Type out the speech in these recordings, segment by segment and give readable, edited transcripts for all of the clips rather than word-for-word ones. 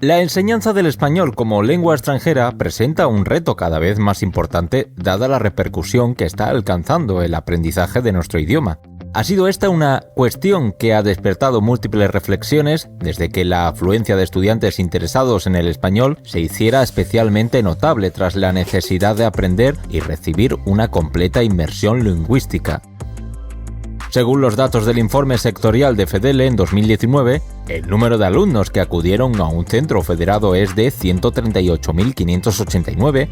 La enseñanza del español como lengua extranjera presenta un reto cada vez más importante dada la repercusión que está alcanzando el aprendizaje de nuestro idioma. Ha sido esta una cuestión que ha despertado múltiples reflexiones desde que la afluencia de estudiantes interesados en el español se hiciera especialmente notable tras la necesidad de aprender y recibir una completa inmersión lingüística. Según los datos del informe sectorial de FEDELE en 2019, el número de alumnos que acudieron a un centro federado es de 138.589,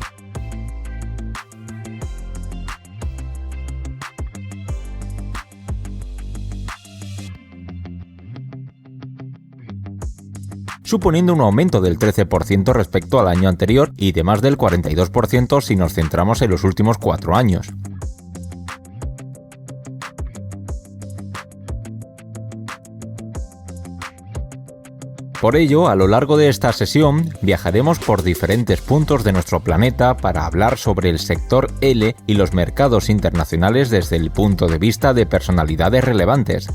suponiendo un aumento del 13% respecto al año anterior y de más del 42% si nos centramos en los últimos 4 años. Por ello, a lo largo de esta sesión, viajaremos por diferentes puntos de nuestro planeta para hablar sobre el sector L y los mercados internacionales desde el punto de vista de personalidades relevantes.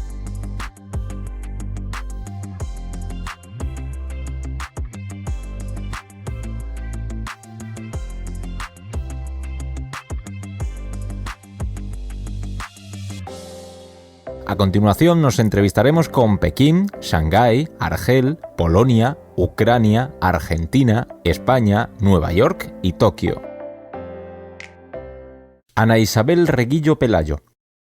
A continuación nos entrevistaremos con Pekín, Shanghái, Argel, Polonia, Ucrania, Argentina, España, Nueva York y Tokio. Ana Isabel Reguillo Pelayo.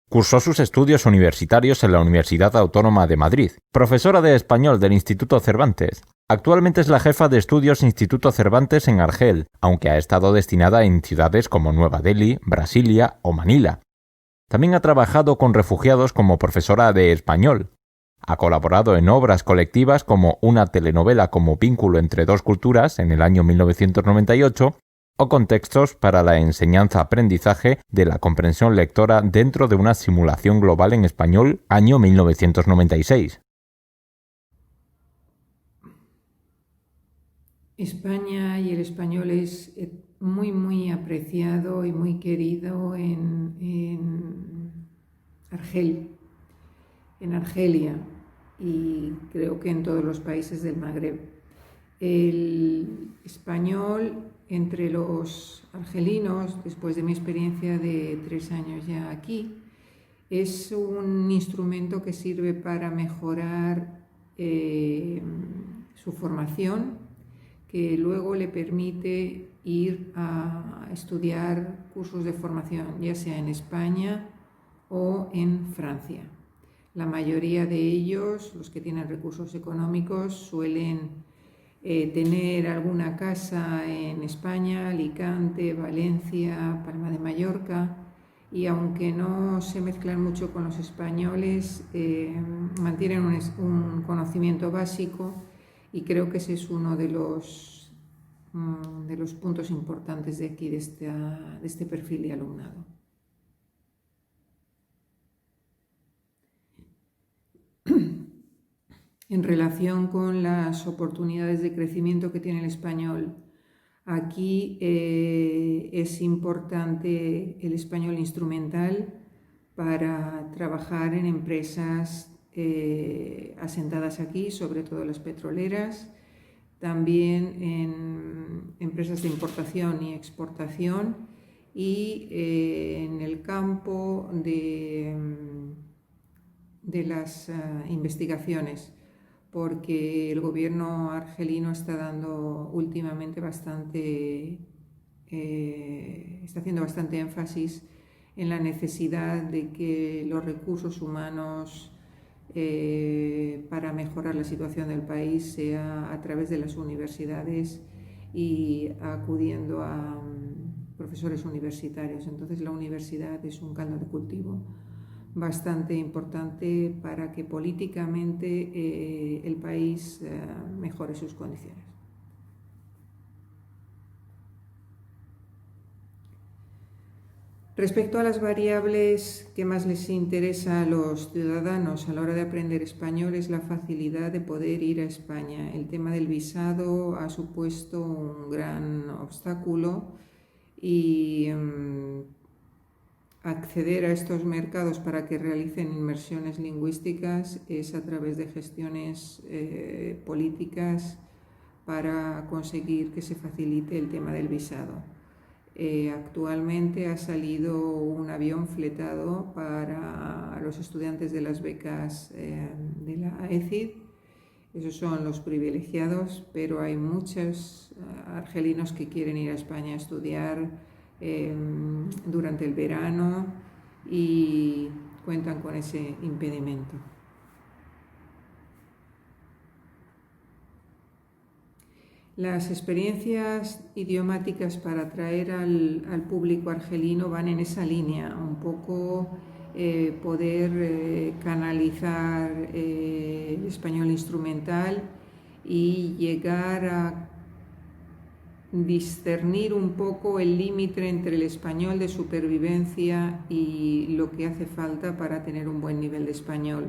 Cursó sus estudios universitarios en la Universidad Autónoma de Madrid, profesora de español del Instituto Cervantes. Actualmente es la jefa de estudios Instituto Cervantes en Argel, aunque ha estado destinada en ciudades como Nueva Delhi, Brasilia o Manila. También ha trabajado con refugiados como profesora de español. Ha colaborado en obras colectivas como una telenovela como Vínculo entre dos culturas en el año 1998 o con textos para la enseñanza-aprendizaje de la comprensión lectora dentro de una simulación global en español año 1996. España y el español es muy apreciado y muy querido en Argelia y creo que en todos los países del Magreb. El español entre los argelinos, después de mi experiencia de 3 años ya aquí, es un instrumento que sirve para mejorar su formación, que luego le permite ir a estudiar cursos de formación, ya sea en España o en Francia. La mayoría de ellos, los que tienen recursos económicos, suelen tener alguna casa en España, Alicante, Valencia, Palma de Mallorca, y aunque no se mezclan mucho con los españoles, mantienen un conocimiento básico. Y creo que ese es uno de los puntos importantes de aquí, de este perfil de alumnado. En relación con las oportunidades de crecimiento que tiene el español, aquí es importante el español instrumental para trabajar en empresas asentadas aquí, sobre todo las petroleras, también en empresas de importación y exportación y en el campo de las investigaciones, porque el gobierno argelino está dando últimamente está haciendo bastante énfasis en la necesidad de que los recursos humanos para mejorar la situación del país sea a través de las universidades y acudiendo a profesores universitarios. Entonces la universidad es un caldo de cultivo bastante importante para que políticamente el país mejore sus condiciones. Respecto a las variables que más les interesa a los ciudadanos a la hora de aprender español es la facilidad de poder ir a España. El tema del visado ha supuesto un gran obstáculo y acceder a estos mercados para que realicen inmersiones lingüísticas es a través de gestiones políticas para conseguir que se facilite el tema del visado. Actualmente ha salido un avión fletado para los estudiantes de las becas de la ECID. Esos son los privilegiados, pero hay muchos argelinos que quieren ir a España a estudiar durante el verano y cuentan con ese impedimento. Las experiencias idiomáticas para atraer al público argelino van en esa línea, un poco poder canalizar el español instrumental y llegar a discernir un poco el límite entre el español de supervivencia y lo que hace falta para tener un buen nivel de español.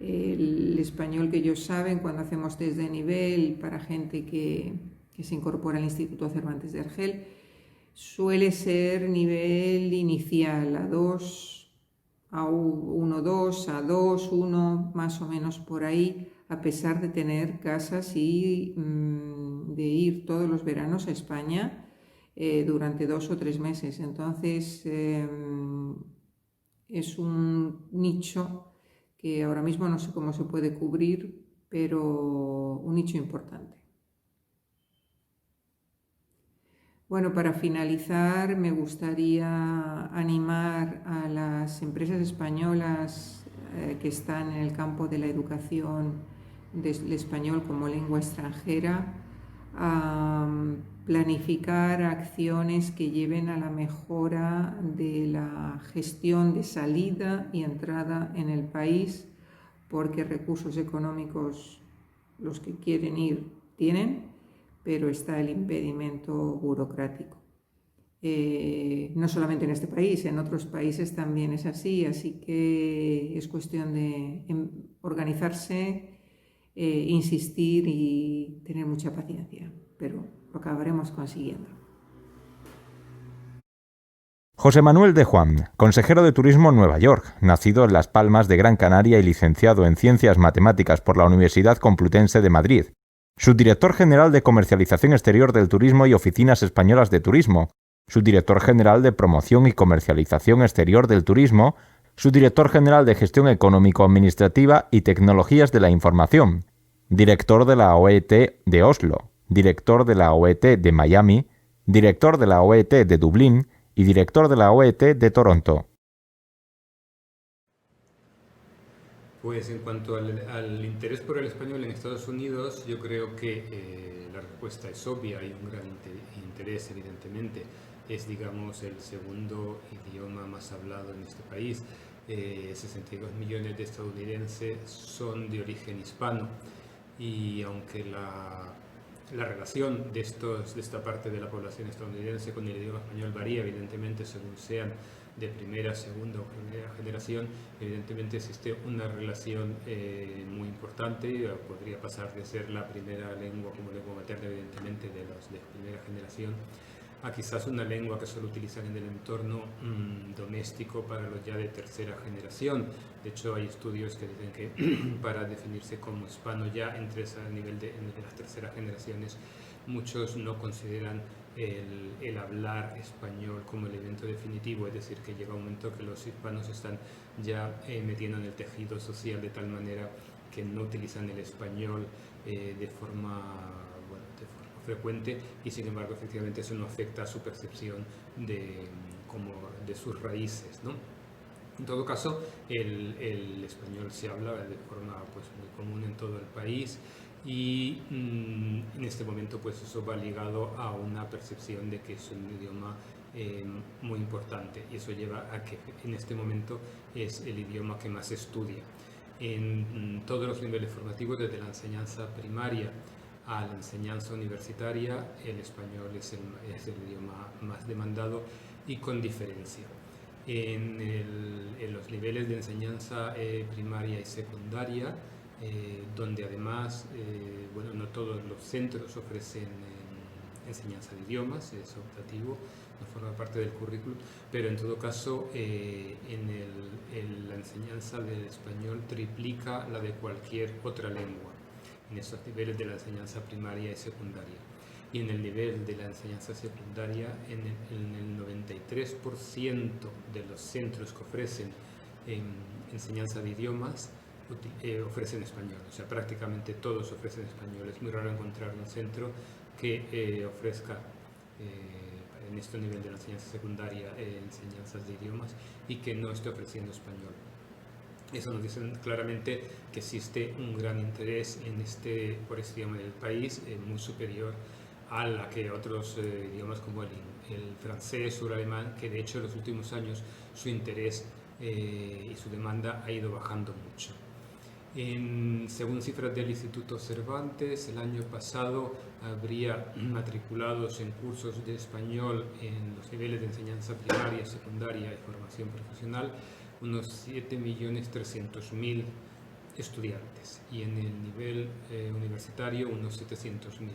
El español que ellos saben cuando hacemos test de nivel para gente que se incorpora al Instituto Cervantes de Argel suele ser nivel inicial, A2, A1-2, A2-1, más o menos por ahí, a pesar de tener casas y de ir todos los veranos a España durante 2 o 3 meses. Entonces es un nicho que ahora mismo no sé cómo se puede cubrir, pero un nicho importante. Bueno, para finalizar, me gustaría animar a las empresas españolas que están en el campo de la educación del español como lengua extranjera a planificar acciones que lleven a la mejora de la gestión de salida y entrada en el país, porque recursos económicos los que quieren ir tienen, pero está el impedimento burocrático. No solamente en este país, en otros países también es así, así que es cuestión de organizarse, insistir y tener mucha paciencia, pero lo acabaremos consiguiendo. José Manuel de Juan, consejero de Turismo en Nueva York, nacido en Las Palmas de Gran Canaria y licenciado en Ciencias Matemáticas por la Universidad Complutense de Madrid, subdirector general de Comercialización Exterior del Turismo y Oficinas Españolas de Turismo, subdirector general de Promoción y Comercialización Exterior del Turismo, subdirector general de Gestión Económico-Administrativa y Tecnologías de la Información, director de la OET de Oslo, director de la OET de Miami, director de la OET de Dublín y director de la OET de Toronto. Pues en cuanto al interés por el español en Estados Unidos, yo creo que la respuesta es obvia. Hay un gran interés, evidentemente. Es, digamos, el segundo idioma más hablado en este país. 62 millones de estadounidenses son de origen hispano, y aunque la relación de esta parte de la población estadounidense con el idioma español varía, evidentemente, según sean de primera, segunda o primera generación, evidentemente existe una relación muy importante. Podría pasar de ser la primera lengua como lengua materna, evidentemente, de los de primera generación, a quizás una lengua que solo utilizan en el entorno doméstico para los ya de tercera generación. De hecho, hay estudios que dicen que para definirse como hispano ya entre ese nivel de las terceras generaciones, muchos no consideran el hablar español como elemento definitivo, es decir, que llega un momento que los hispanos están ya metiendo en el tejido social de tal manera que no utilizan el español de forma frecuente, y sin embargo efectivamente eso no afecta a su percepción de sus raíces, ¿no? En todo caso, el español se habla de forma muy común en todo el país, y en este momento pues eso va ligado a una percepción de que es un idioma muy importante, y eso lleva a que en este momento es el idioma que más se estudia en todos los niveles formativos, desde la enseñanza primaria a la enseñanza universitaria. El español es el idioma más demandado, y con diferencia. En los niveles de enseñanza primaria y secundaria, donde además, no todos los centros ofrecen enseñanza de idiomas, es optativo, no forma parte del currículum, pero en todo caso la enseñanza del español triplica la de cualquier otra lengua. en estos niveles de la enseñanza primaria y secundaria. Y en el nivel de la enseñanza secundaria, en el 93% de los centros que ofrecen enseñanza de idiomas ofrecen español. O sea, prácticamente todos ofrecen español. Es muy raro encontrar un centro que ofrezca en este nivel de la enseñanza secundaria enseñanzas de idiomas y que no esté ofreciendo español. Eso nos dice claramente que existe un gran interés por este idioma del país, muy superior a la que otros idiomas como el francés o el alemán, que de hecho en los últimos años su interés y su demanda ha ido bajando mucho. Según cifras del Instituto Cervantes, el año pasado habría matriculados en cursos de español en los niveles de enseñanza primaria, secundaria y formación profesional unos 7.300.000 estudiantes y en el nivel universitario unos 700.000.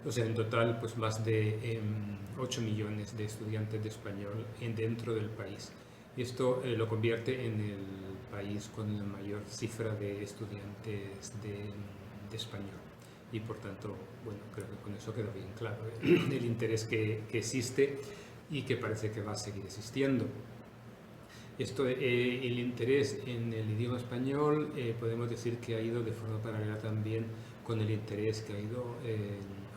O sea, en total pues más de 8 millones de estudiantes de español dentro del país. Y esto lo convierte en el país con la mayor cifra de estudiantes de español. Y por tanto, bueno, creo que con eso queda bien claro el interés que existe y que parece que va a seguir existiendo. El interés en el idioma español podemos decir que ha ido de forma paralela también con el interés que ha ido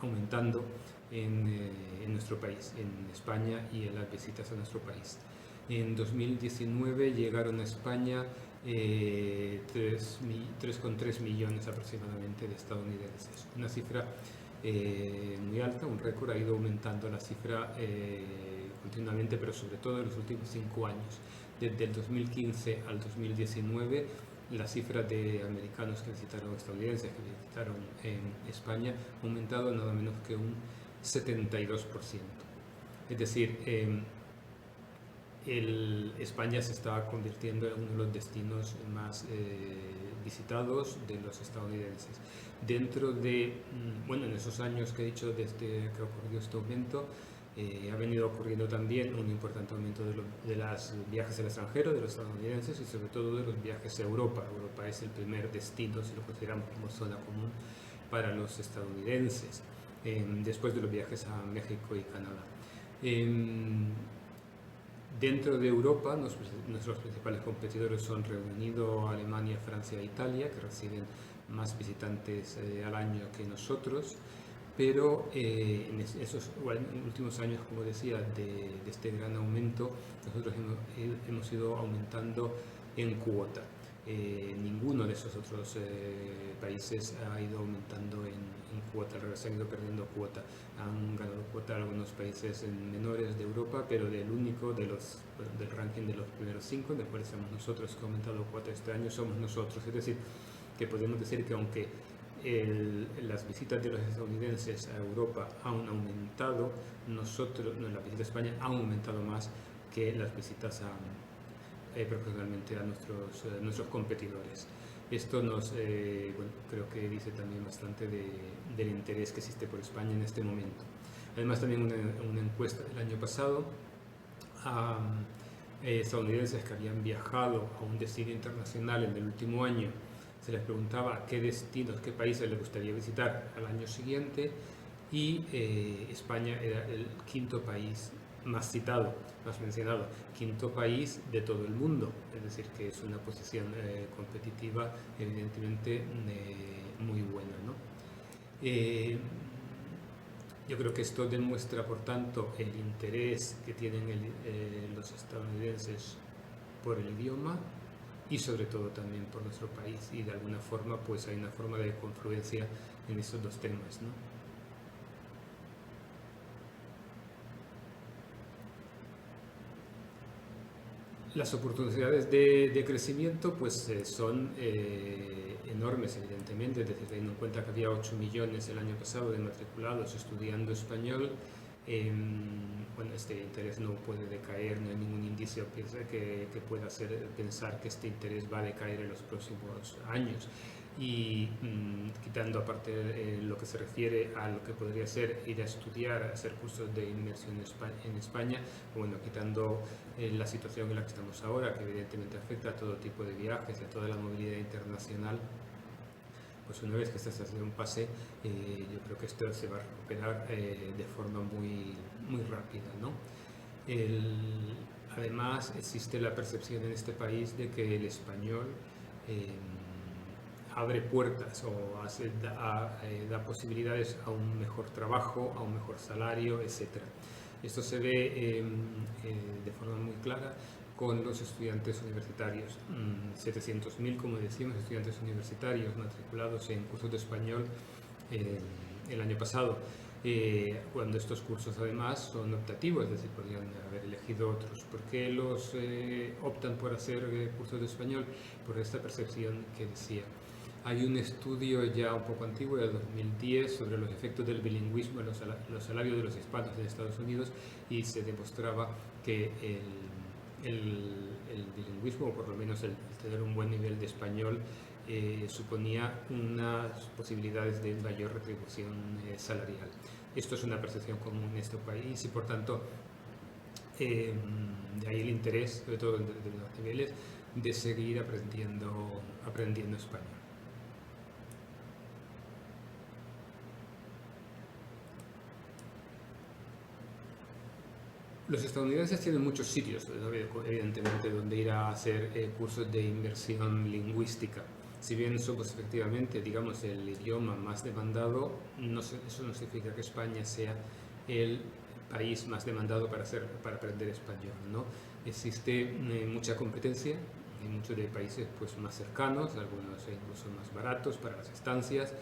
aumentando en nuestro país, en España y en las visitas a nuestro país. En 2019 llegaron a España 3,3 millones aproximadamente de estadounidenses. Una cifra muy alta, un récord, ha ido aumentando la cifra continuamente, pero sobre todo en los últimos 5 años. Desde el 2015 al 2019, la cifra de americanos que visitaron, estadounidenses que visitaron en España, ha aumentado nada menos que un 72%. Es decir, España se está convirtiendo en uno de los destinos más visitados de los estadounidenses. Dentro de, bueno, en esos años que he dicho desde que ocurrió este aumento, ha venido ocurriendo también un importante aumento de los viajes al extranjero de los estadounidenses y sobre todo de los viajes a Europa. Europa es el primer destino, si lo consideramos como zona común, para los estadounidenses, después de los viajes a México y Canadá. Dentro de Europa, nuestros principales competidores son Reino Unido, Alemania, Francia e Italia, que reciben más visitantes al año que nosotros, pero en esos últimos años, como decía, de este gran aumento, nosotros hemos ido aumentando en cuota. Ninguno de esos otros países ha ido aumentando en cuota, al revés, han ido perdiendo cuota. Han ganado cuota algunos países menores de Europa, pero del único del ranking de los primeros 5, en el cual estamos nosotros, que ha aumentado cuota este año, somos nosotros. Es decir, que podemos decir que aunque las visitas de los estadounidenses a Europa han aumentado, las visitas a España han aumentado más que las visitas proporcionalmente a nuestros competidores. Esto creo que dice también bastante del interés que existe por España en este momento. Además, también una encuesta del año pasado a estadounidenses que habían viajado a un destino internacional en el último año, se les preguntaba qué destinos, qué países les gustaría visitar al año siguiente, y España era el quinto país más citado, más mencionado, quinto país de todo el mundo, es decir, que es una posición competitiva evidentemente muy buena, ¿no? Yo creo que esto demuestra, por tanto, el interés que tienen los estadounidenses por el idioma y sobre todo también por nuestro país, y de alguna forma pues hay una forma de confluencia en estos dos temas, ¿no? Las oportunidades de crecimiento pues son enormes, evidentemente, es decir, teniendo en cuenta que había 8 millones el año pasado de matriculados estudiando español. Bueno, este interés no puede decaer, no hay ningún indicio que pueda hacer pensar que este interés va a decaer en los próximos años. Y quitando aparte lo que se refiere a lo que podría ser ir a estudiar, a hacer cursos de inmersión en España, bueno, quitando la situación en la que estamos ahora, que evidentemente afecta a todo tipo de viajes y a toda la movilidad internacional, pues una vez que estás haciendo un pase, yo creo que esto se va a recuperar de forma muy, muy rápida, ¿no? Además, existe la percepción en este país de que el español abre puertas o da posibilidades a un mejor trabajo, a un mejor salario, etc. Esto se ve de forma muy clara con los estudiantes universitarios. 700.000, como decimos, estudiantes universitarios matriculados en cursos de español el año pasado, cuando estos cursos además son optativos, es decir, podrían haber elegido otros. ¿Por qué los optan por hacer cursos de español? Por esta percepción que decía. Hay un estudio ya un poco antiguo, de 2010, sobre los efectos del bilingüismo en los salarios de los hispanos en Estados Unidos, y se demostraba que el bilingüismo, o por lo menos el tener un buen nivel de español, suponía unas posibilidades de mayor retribución salarial. Esto es una percepción común en este país y, por tanto, de ahí el interés, sobre todo en determinados niveles, de seguir aprendiendo español. Los estadounidenses tienen muchos sitios, evidentemente, donde ir a hacer cursos de inmersión lingüística. Si bien somos efectivamente, digamos, el idioma más demandado, eso no significa que España sea el país más demandado para aprender español, ¿no? Existe mucha competencia en muchos de países pues, más cercanos, algunos incluso más baratos para las estancias,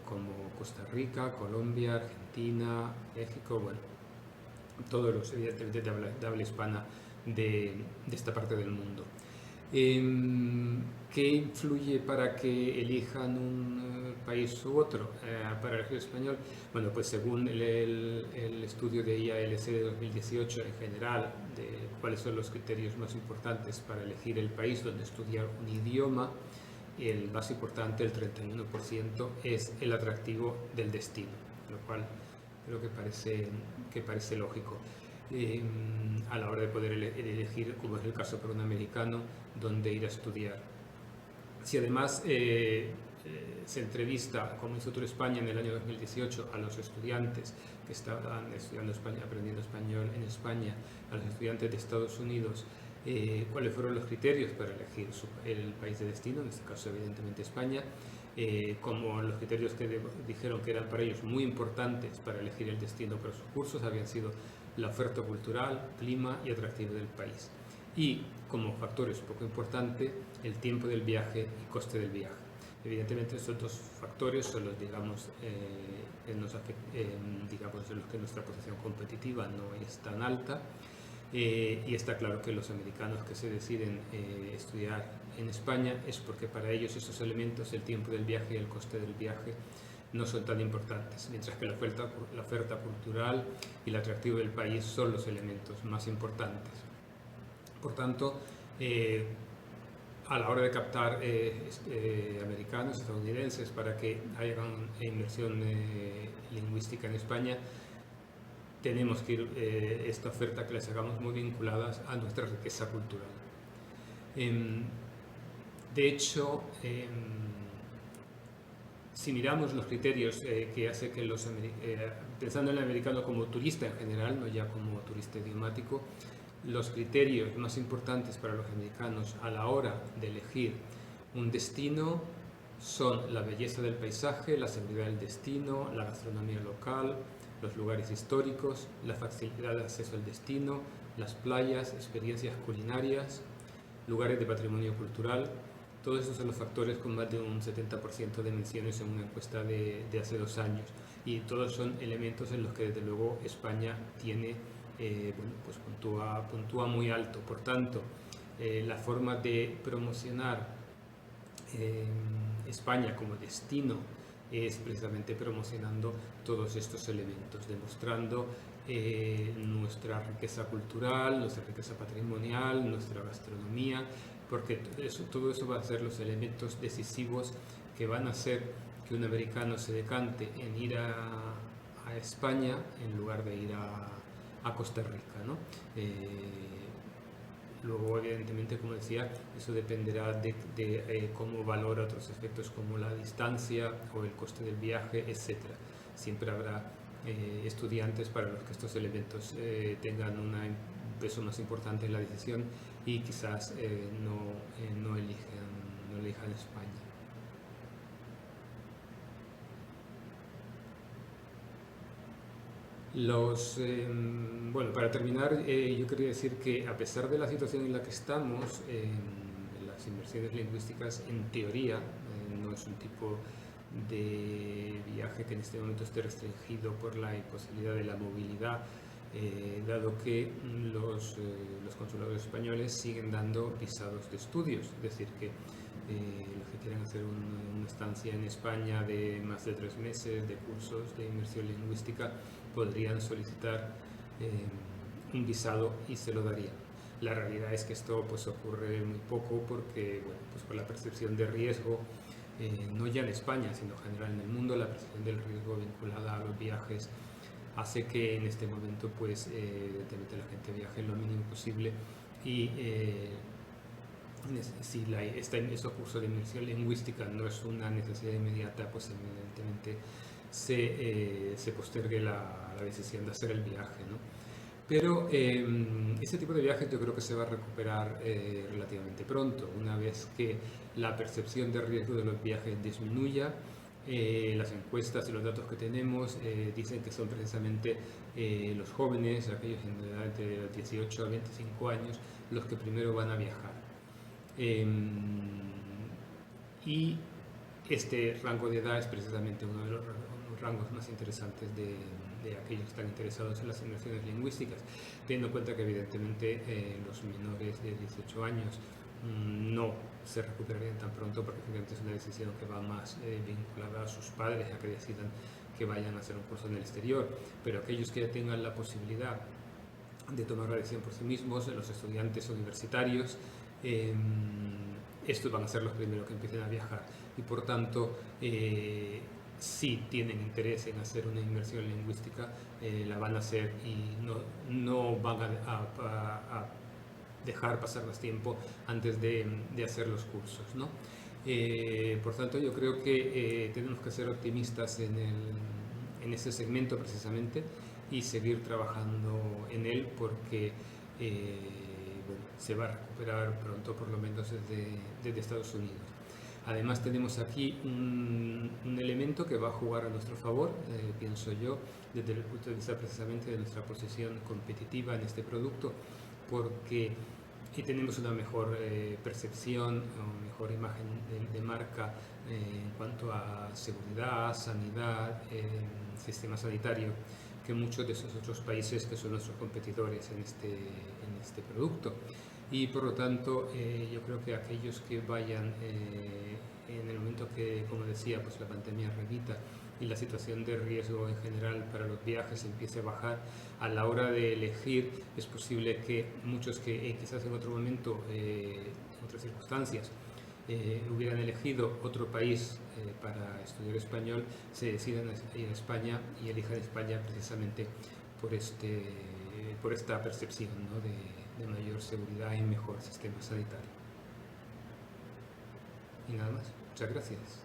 como Costa Rica, Colombia, Argentina, México, bueno, todos los, evidentemente, de habla hispana de esta parte del mundo. ¿Qué influye para que elijan un país u otro para elegir español? Bueno, pues según el estudio de IALC de 2018 en general, de cuáles son los criterios más importantes para elegir el país donde estudiar un idioma, el más importante, el 31%, es el atractivo del destino, lo cual creo que parece lógico a la hora de poder elegir, como es el caso para un americano, dónde ir a estudiar. Si además se entrevista, como hizo Tour España en el año 2018, a los estudiantes que estaban estudiando España, aprendiendo español en España, a los estudiantes de Estados Unidos, cuáles fueron los criterios para elegir el país de destino, en este caso evidentemente España, como los criterios que dijeron que eran para ellos muy importantes para elegir el destino para sus cursos habían sido la oferta cultural, clima y atractivo del país. Y como factores poco importantes, el tiempo del viaje y coste del viaje. Evidentemente estos dos factores son los, digamos, en los que nuestra posición competitiva no es tan alta. Y está claro que los americanos que se deciden estudiar en España es porque para ellos esos elementos, el tiempo del viaje y el coste del viaje, no son tan importantes, mientras que la oferta cultural y el atractivo del país son los elementos más importantes. Por tanto, a la hora de captar americanos, estadounidenses, para que hagan inversión lingüística en España, tenemos que ir esta oferta que les hagamos muy vinculadas a nuestra riqueza cultural. De hecho, si miramos los criterios que hace que pensando en el americano como turista en general, no ya como turista idiomático, los criterios más importantes para los americanos a la hora de elegir un destino son la belleza del paisaje, la seguridad del destino, la gastronomía local, los lugares históricos, la facilidad de acceso al destino, las playas, experiencias culinarias, lugares de patrimonio cultural. Todos esos son los factores con más de un 70% de menciones en una encuesta de hace 2 años. Y todos son elementos en los que, desde luego, España tiene, pues puntúa muy alto. Por tanto, la forma de promocionar España como destino es precisamente promocionando todos estos elementos, demostrando nuestra riqueza cultural, nuestra riqueza patrimonial, nuestra gastronomía, porque todo eso va a ser los elementos decisivos que van a hacer que un americano se decante en ir a España en lugar de ir a Costa Rica, ¿no? Luego, evidentemente, como decía, eso dependerá de cómo valora otros aspectos como la distancia o el coste del viaje, etc. Siempre habrá estudiantes para los que estos elementos tengan un peso más importante en la decisión y quizás no elijan España. Bueno, para terminar, yo quería decir que a pesar de la situación en la que estamos, las inversiones lingüísticas en teoría no es un tipo de viaje que en este momento esté restringido por la imposibilidad de la movilidad, dado que los consulados españoles siguen dando visados de estudios, es decir, que los que quieran hacer una estancia en España de más de 3 meses de cursos de inmersión lingüística podrían solicitar un visado y se lo darían. La realidad es que esto pues ocurre muy poco porque, bueno, pues por la percepción de riesgo, no ya en España, sino en general en el mundo, la percepción del riesgo vinculada a los viajes hace que en este momento pues evidentemente la gente viaje lo mínimo posible y si estos cursos de inmersión lingüística no es una necesidad inmediata, pues evidentemente se postergue la decisión de hacer el viaje, ¿no? Pero este tipo de viajes yo creo que se va a recuperar relativamente pronto, una vez que la percepción de riesgo de los viajes disminuya. Las encuestas y los datos que tenemos dicen que son precisamente los jóvenes, aquellos en edad de 18 a 25 años, los que primero van a viajar. Y este rango de edad es precisamente uno de los rangos más interesantes de aquellos que están interesados en las inmersiones lingüísticas, teniendo en cuenta que evidentemente los menores de 18 años no se recuperarían tan pronto porque es una decisión que va más vinculada a sus padres a que decidan que vayan a hacer un curso en el exterior, pero aquellos que ya tengan la posibilidad de tomar la decisión por sí mismos, los estudiantes universitarios, estos van a ser los primeros que empiecen a viajar y por tanto si tienen interés en hacer una inmersión lingüística la van a hacer y no van a dejar pasar más tiempo antes de hacer los cursos, ¿no? Por tanto, yo creo que tenemos que ser optimistas en ese segmento precisamente y seguir trabajando en él porque bueno, se va a recuperar pronto, por lo menos desde Estados Unidos. Además tenemos aquí un elemento que va a jugar a nuestro favor, pienso yo, desde el punto de vista precisamente de nuestra posición competitiva en este producto, porque tenemos una mejor percepción o mejor imagen de marca en cuanto a seguridad, sanidad, sistema sanitario, que muchos de esos otros países que son nuestros competidores en este producto. Y por lo tanto, yo creo que aquellos que vayan en el momento que, como decía, pues la pandemia remita y la situación de riesgo en general para los viajes empiece a bajar, a la hora de elegir es posible que muchos que quizás en otro momento, en otras circunstancias, hubieran elegido otro país para estudiar español, se decidan ir a España y elijan España precisamente por esta percepción, ¿no? de mayor seguridad y mejor sistema sanitario. Y nada más. Muchas gracias.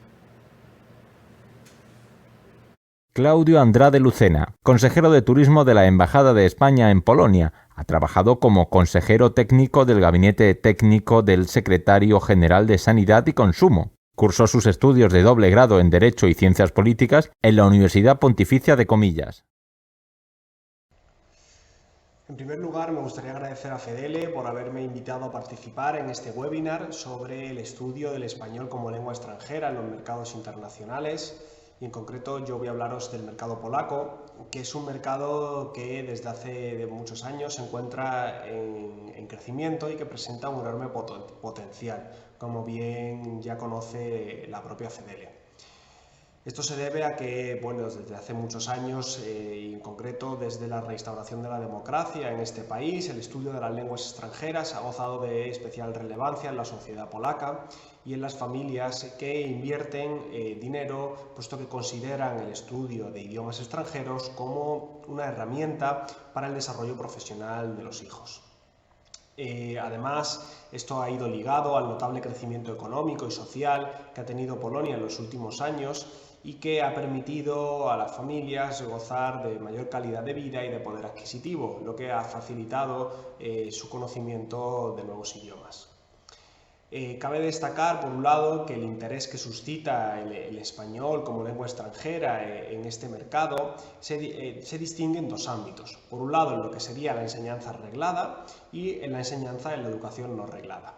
Claudio Andrade Lucena, consejero de Turismo de la Embajada de España en Polonia. Ha trabajado como consejero técnico del Gabinete Técnico del Secretario General de Sanidad y Consumo. Cursó sus estudios de doble grado en Derecho y Ciencias Políticas en la Universidad Pontificia de Comillas. En primer lugar, me gustaría agradecer a FEDELE por haberme invitado a participar en este webinar sobre el estudio del español como lengua extranjera en los mercados internacionales. Y en concreto yo voy a hablaros del mercado polaco, que es un mercado que desde hace muchos años se encuentra en crecimiento y que presenta un enorme potencial, como bien ya conoce la propia FEDELE. Esto se debe a que, bueno, desde hace muchos años, y en concreto desde la reinstauración de la democracia en este país, el estudio de las lenguas extranjeras ha gozado de especial relevancia en la sociedad polaca y en las familias que invierten dinero, puesto que consideran el estudio de idiomas extranjeros como una herramienta para el desarrollo profesional de los hijos. Además, esto ha ido ligado al notable crecimiento económico y social que ha tenido Polonia en los últimos años y que ha permitido a las familias gozar de mayor calidad de vida y de poder adquisitivo, lo que ha facilitado su conocimiento de nuevos idiomas. Cabe destacar, por un lado, que el interés que suscita el español como lengua extranjera en este mercado se distingue en dos ámbitos. Por un lado, en lo que sería la enseñanza reglada y en la enseñanza en la educación no reglada.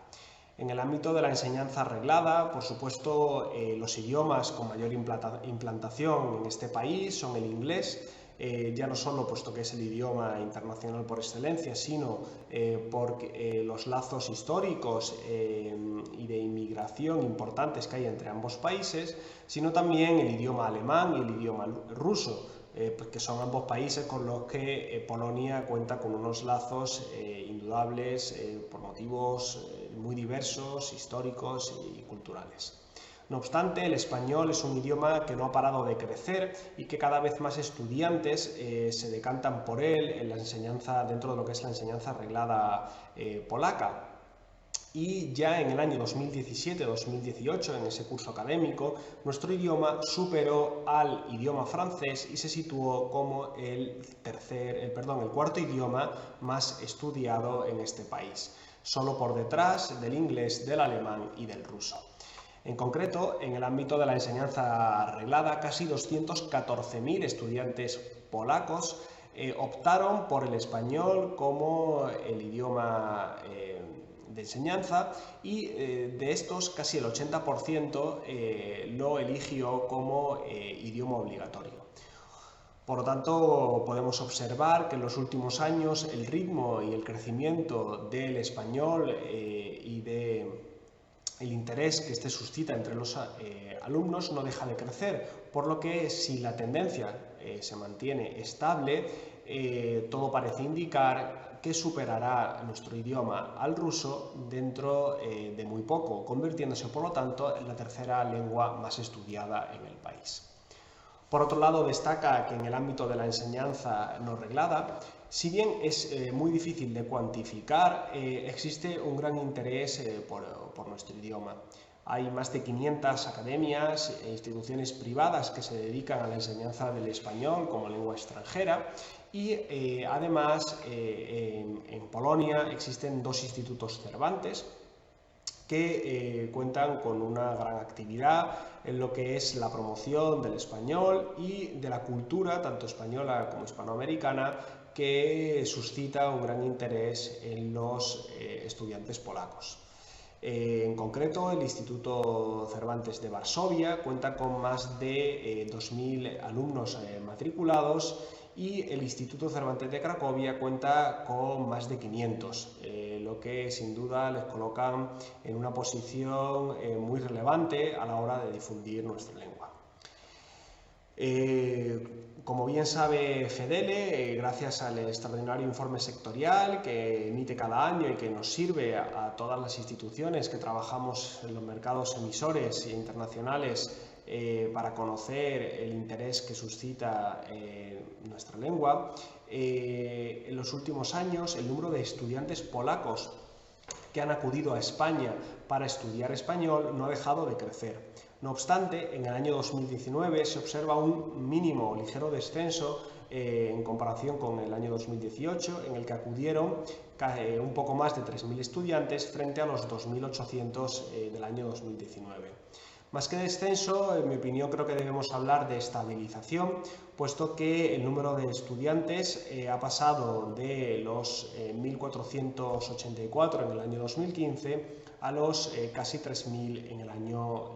En el ámbito de la enseñanza reglada, por supuesto, los idiomas con mayor implantación en este país son el inglés, ya no solo puesto que es el idioma internacional por excelencia, sino por los lazos históricos y de inmigración importantes que hay entre ambos países, sino también el idioma alemán y el idioma ruso, que son ambos países con los que Polonia cuenta con unos lazos indudables por motivos muy diversos, históricos y culturales. No obstante, el español es un idioma que no ha parado de crecer y que cada vez más estudiantes se decantan por él en la enseñanza, dentro de lo que es la enseñanza reglada polaca. Y ya en el año 2017-2018, en ese curso académico, nuestro idioma superó al idioma francés y se situó como el cuarto idioma más estudiado en este país, solo por detrás del inglés, del alemán y del ruso. En concreto, en el ámbito de la enseñanza reglada, casi 214.000 estudiantes polacos optaron por el español como el idioma de enseñanza y de estos casi el 80% lo eligió como idioma obligatorio. Por lo tanto, podemos observar que en los últimos años el ritmo y el crecimiento del español y el interés que este suscita entre los alumnos no deja de crecer, por lo que si la tendencia se mantiene estable, todo parece indicar que superará nuestro idioma al ruso dentro de muy poco, convirtiéndose por lo tanto en la tercera lengua más estudiada en el país. Por otro lado, destaca que en el ámbito de la enseñanza no reglada, si bien es muy difícil de cuantificar, existe un gran interés por nuestro idioma. Hay más de 500 academias e instituciones privadas que se dedican a la enseñanza del español como lengua extranjera y además en Polonia existen 2 institutos Cervantes que cuentan con una gran actividad en lo que es la promoción del español y de la cultura, tanto española como hispanoamericana, que suscita un gran interés en los estudiantes polacos. En concreto, el Instituto Cervantes de Varsovia cuenta con más de 2.000 alumnos matriculados y el Instituto Cervantes de Cracovia cuenta con más de 500, lo que sin duda les colocan en una posición muy relevante a la hora de difundir nuestra lengua. Como bien sabe Fedele, gracias al extraordinario informe sectorial que emite cada año y que nos sirve a todas las instituciones que trabajamos en los mercados emisores internacionales para conocer el interés que suscita nuestra lengua, en los últimos años el número de estudiantes polacos que han acudido a España para estudiar español no ha dejado de crecer. No obstante, en el año 2019 se observa un mínimo ligero descenso en comparación con el año 2018, en el que acudieron un poco más de 3.000 estudiantes frente a los 2.800 del año 2019. Más que descenso, en mi opinión, creo que debemos hablar de estabilización, puesto que el número de estudiantes ha pasado de los 1.484 en el año 2015 a los casi 3.000 en el año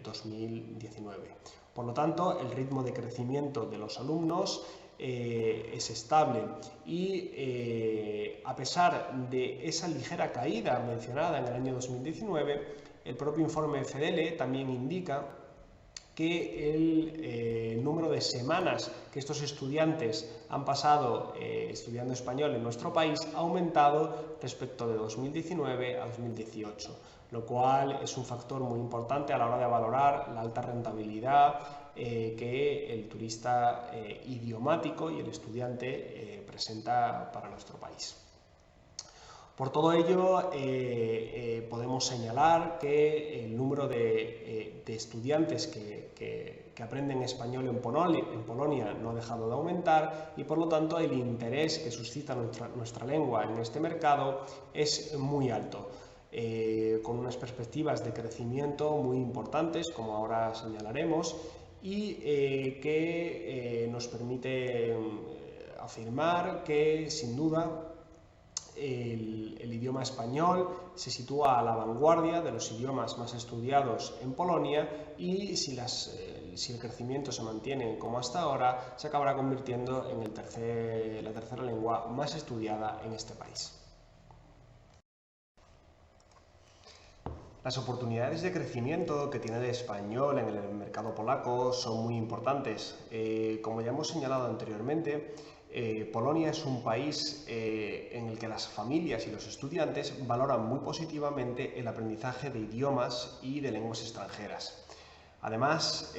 2019. Por lo tanto, el ritmo de crecimiento de los alumnos es estable y a pesar de esa ligera caída mencionada en el año 2019, el propio informe de Fedele también indica que el número de semanas que estos estudiantes han pasado estudiando español en nuestro país ha aumentado respecto de 2019 a 2018, lo cual es un factor muy importante a la hora de valorar la alta rentabilidad que el turista idiomático y el estudiante presenta para nuestro país. Por todo ello, podemos señalar que el número de estudiantes que aprenden español en Polonia no ha dejado de aumentar y, por lo tanto, el interés que suscita nuestra lengua en este mercado es muy alto, con unas perspectivas de crecimiento muy importantes, como ahora señalaremos, y que nos permite afirmar que, sin duda, el idioma español se sitúa a la vanguardia de los idiomas más estudiados en Polonia y si el crecimiento se mantiene como hasta ahora, se acabará convirtiendo en la tercera lengua más estudiada en este país. Las oportunidades de crecimiento que tiene el español en el mercado polaco son muy importantes. Como ya hemos señalado anteriormente, Polonia es un país en el que las familias y los estudiantes valoran muy positivamente el aprendizaje de idiomas y de lenguas extranjeras. Además,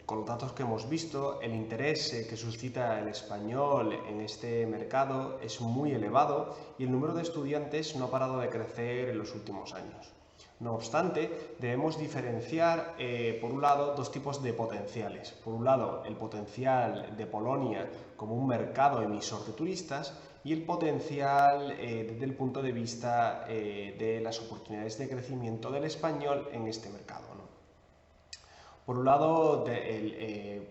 con los datos que hemos visto, el interés que suscita el español en este mercado es muy elevado y el número de estudiantes no ha parado de crecer en los últimos años. No obstante, debemos diferenciar, por un lado, dos tipos de potenciales. Por un lado, el potencial de Polonia como un mercado emisor de turistas y el potencial desde el punto de vista de las oportunidades de crecimiento del español en este mercado, ¿no? Por un lado, el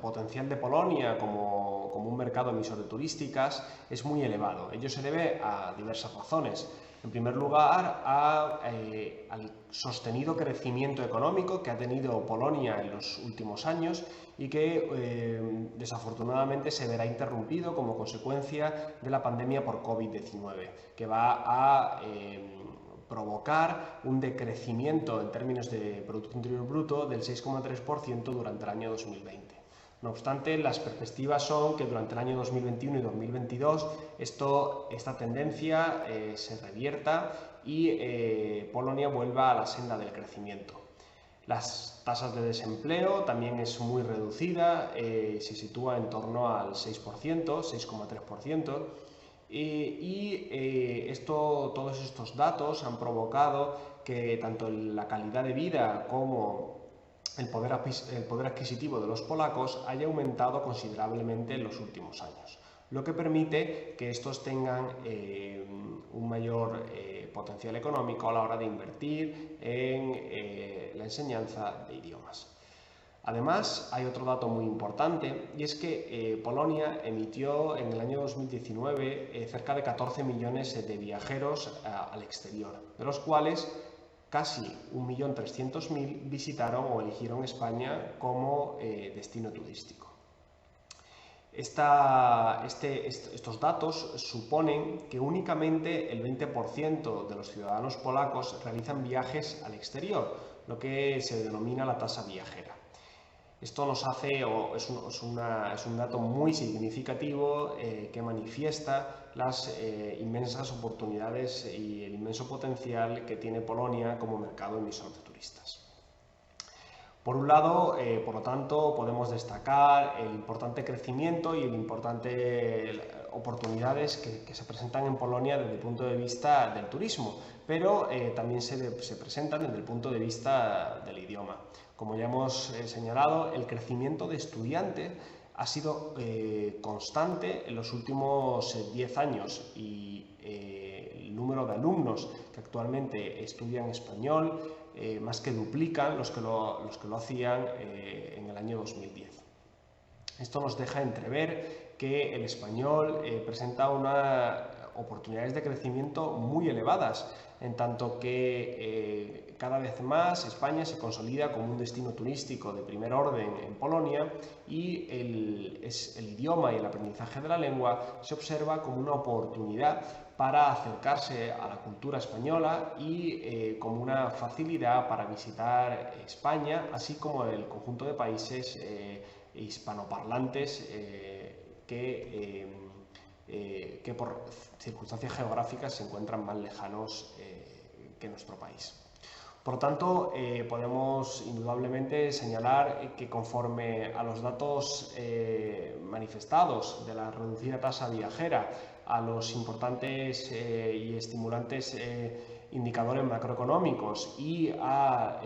potencial de Polonia como un mercado emisor de turísticas es muy elevado. Ello se debe a diversas razones. En primer lugar, al sostenido crecimiento económico que ha tenido Polonia en los últimos años y que desafortunadamente se verá interrumpido como consecuencia de la pandemia por COVID-19, que va a provocar un decrecimiento en términos de Producto Interior Bruto del 6,3% durante el año 2020. No obstante, las perspectivas son que durante el año 2021 y 2022 esta tendencia se revierta y Polonia vuelva a la senda del crecimiento. Las tasas de desempleo también es muy reducida, se sitúa en torno al 6%, 6,3%. Todos estos datos han provocado que tanto la calidad de vida como el poder adquisitivo de los polacos haya aumentado considerablemente en los últimos años, lo que permite que estos tengan un mayor potencial económico a la hora de invertir en la enseñanza de idiomas. Además, hay otro dato muy importante y es que Polonia emitió en el año 2019 cerca de 14 millones de viajeros al exterior, de los cuales casi 1.300.000 visitaron o eligieron España como destino turístico. Estos datos suponen que únicamente el 20% de los ciudadanos polacos realizan viajes al exterior, lo que se denomina la tasa viajera. Esto nos hace, es un dato muy significativo que manifiesta las inmensas oportunidades y el inmenso potencial que tiene Polonia como mercado emisor de turistas. Por un lado, por lo tanto, podemos destacar el importante crecimiento y las importantes oportunidades que se presentan en Polonia desde el punto de vista del turismo, pero también se presentan desde el punto de vista del idioma. Como ya hemos señalado, el crecimiento de estudiantes ha sido constante en los últimos 10 años y el número de alumnos que actualmente estudian español más que duplican los que lo hacían en el año 2010. Esto nos deja entrever que el español presenta unas oportunidades de crecimiento muy elevadas, en tanto que cada vez más España se consolida como un destino turístico de primer orden en Polonia y el idioma y el aprendizaje de la lengua se observa como una oportunidad para acercarse a la cultura española y como una facilidad para visitar España, así como el conjunto de países hispanoparlantes que por circunstancias geográficas se encuentran más lejanos que nuestro país. Por lo tanto, podemos indudablemente señalar que conforme a los datos manifestados de la reducida tasa viajera a los importantes y estimulantes indicadores macroeconómicos y a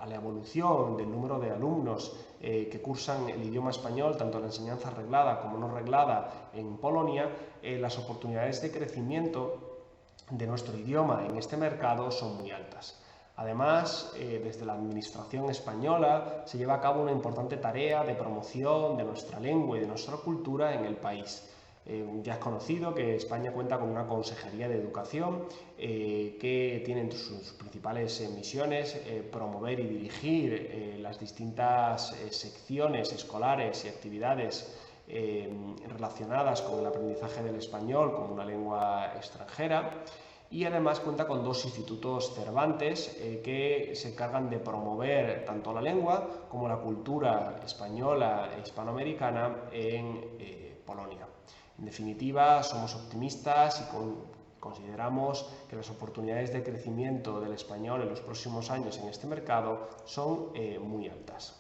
la evolución del número de alumnos que cursan el idioma español, tanto la enseñanza reglada como no reglada en Polonia, las oportunidades de crecimiento de nuestro idioma en este mercado son muy altas. Además, desde la Administración española se lleva a cabo una importante tarea de promoción de nuestra lengua y de nuestra cultura en el país. Ya es conocido que España cuenta con una Consejería de Educación que tiene entre sus principales misiones promover y dirigir las distintas secciones escolares y actividades relacionadas con el aprendizaje del español como una lengua extranjera, y además cuenta con 2 institutos Cervantes que se encargan de promover tanto la lengua como la cultura española e hispanoamericana en Polonia. En definitiva, somos optimistas y consideramos que las oportunidades de crecimiento del español en los próximos años en este mercado son muy altas.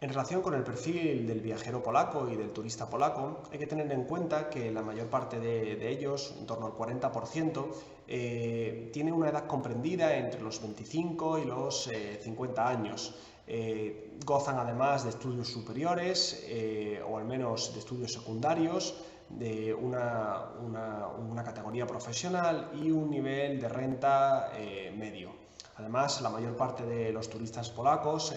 En relación con el perfil del viajero polaco y del turista polaco, hay que tener en cuenta que la mayor parte de ellos, en torno al 40%, tiene una edad comprendida entre los 25 y los 50 años. Gozan además de estudios superiores o al menos de estudios secundarios, de una categoría profesional y un nivel de renta medio. Además, la mayor parte de los turistas polacos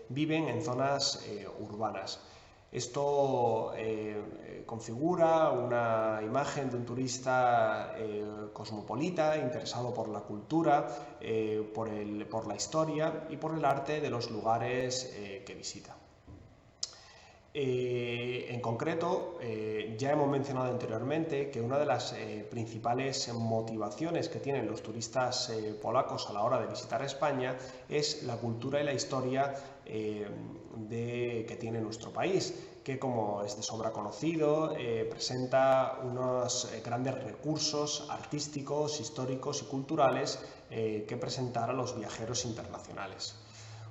viven en zonas urbanas. Esto configura una imagen de un turista cosmopolita, interesado por la cultura, por la historia y por el arte de los lugares que visita. En concreto, ya hemos mencionado anteriormente que una de las principales motivaciones que tienen los turistas polacos a la hora de visitar España es la cultura y la historia que tiene nuestro país, que, como es de sobra conocido, presenta unos grandes recursos artísticos, históricos y culturales que presentar a los viajeros internacionales.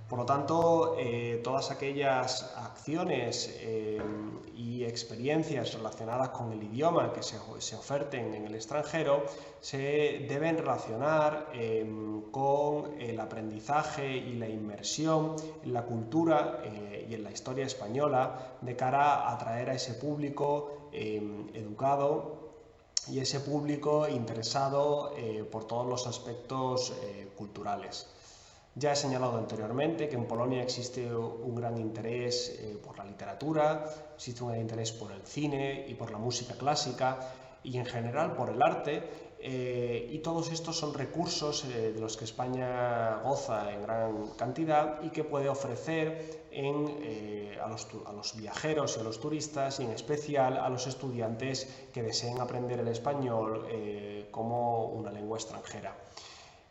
Por lo tanto, todas aquellas acciones y experiencias relacionadas con el idioma que se oferten en el extranjero se deben relacionar con el aprendizaje y la inmersión en la cultura y en la historia española, de cara a atraer a ese público educado y ese público interesado por todos los aspectos culturales. Ya he señalado anteriormente que en Polonia existe un gran interés por la literatura, existe un gran interés por el cine y por la música clásica y en general por el arte, y todos estos son recursos de los que España goza en gran cantidad y que puede ofrecer a los viajeros y a los turistas, y en especial a los estudiantes que deseen aprender el español como una lengua extranjera.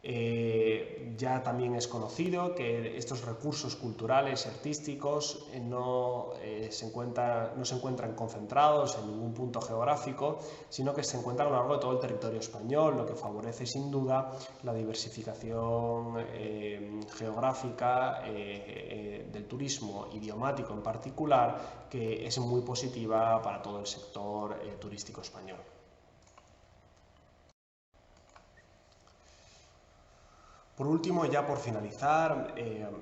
Ya también es conocido que estos recursos culturales y artísticos no se encuentran concentrados en ningún punto geográfico, sino que se encuentran a lo largo de todo el territorio español, lo que favorece sin duda la diversificación geográfica del turismo idiomático en particular, que es muy positiva para todo el sector turístico español. Por último, ya por finalizar,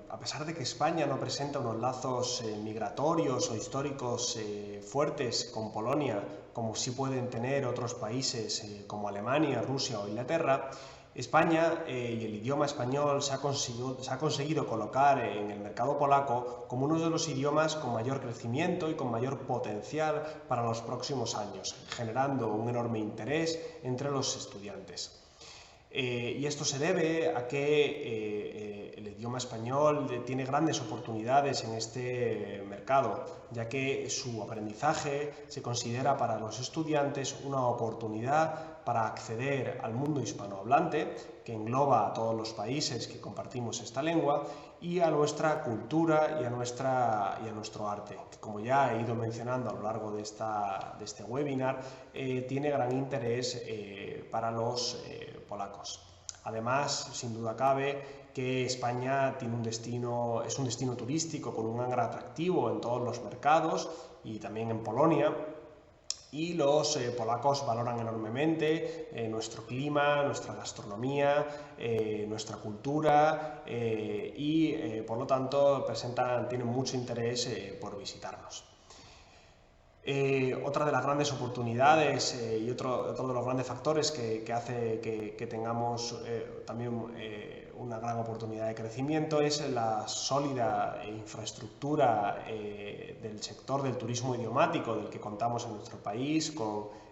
a pesar de que España no presenta unos lazos migratorios o históricos fuertes con Polonia, como sí pueden tener otros países como Alemania, Rusia o Inglaterra, España y el idioma español se ha conseguido colocar en el mercado polaco como uno de los idiomas con mayor crecimiento y con mayor potencial para los próximos años, generando un enorme interés entre los estudiantes. Y esto se debe a que el idioma español tiene grandes oportunidades en este mercado, ya que su aprendizaje se considera para los estudiantes una oportunidad para acceder al mundo hispanohablante, que engloba a todos los países que compartimos esta lengua, y a nuestra cultura y a nuestro arte, que, como ya he ido mencionando a lo largo de este webinar, tiene gran interés para los polacos. Además, sin duda cabe que España es un destino turístico con un gran atractivo en todos los mercados y también en Polonia. Y los polacos valoran enormemente nuestro clima, nuestra gastronomía, nuestra cultura y por lo tanto tienen mucho interés por visitarnos. Otra de las grandes oportunidades y otro de los grandes factores que hace que tengamos también una gran oportunidad de crecimiento es la sólida infraestructura del sector del turismo idiomático del que contamos en nuestro país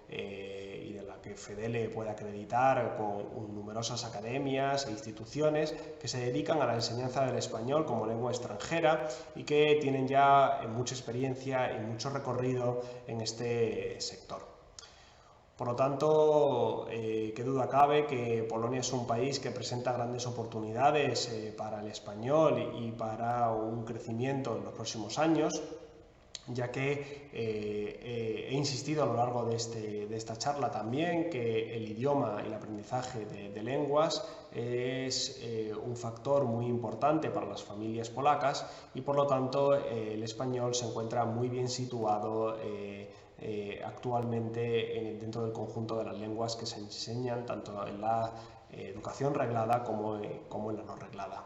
y de la que FEDELE puede acreditar con numerosas academias e instituciones que se dedican a la enseñanza del español como lengua extranjera y que tienen ya mucha experiencia y mucho recorrido en este sector. Por lo tanto, qué duda cabe que Polonia es un país que presenta grandes oportunidades para el español y para un crecimiento en los próximos años. ya que he insistido a lo largo de esta charla también que el idioma y el aprendizaje de lenguas es un factor muy importante para las familias polacas y por lo tanto el español se encuentra muy bien situado actualmente dentro del conjunto de las lenguas que se enseñan tanto en la educación reglada como en la no reglada.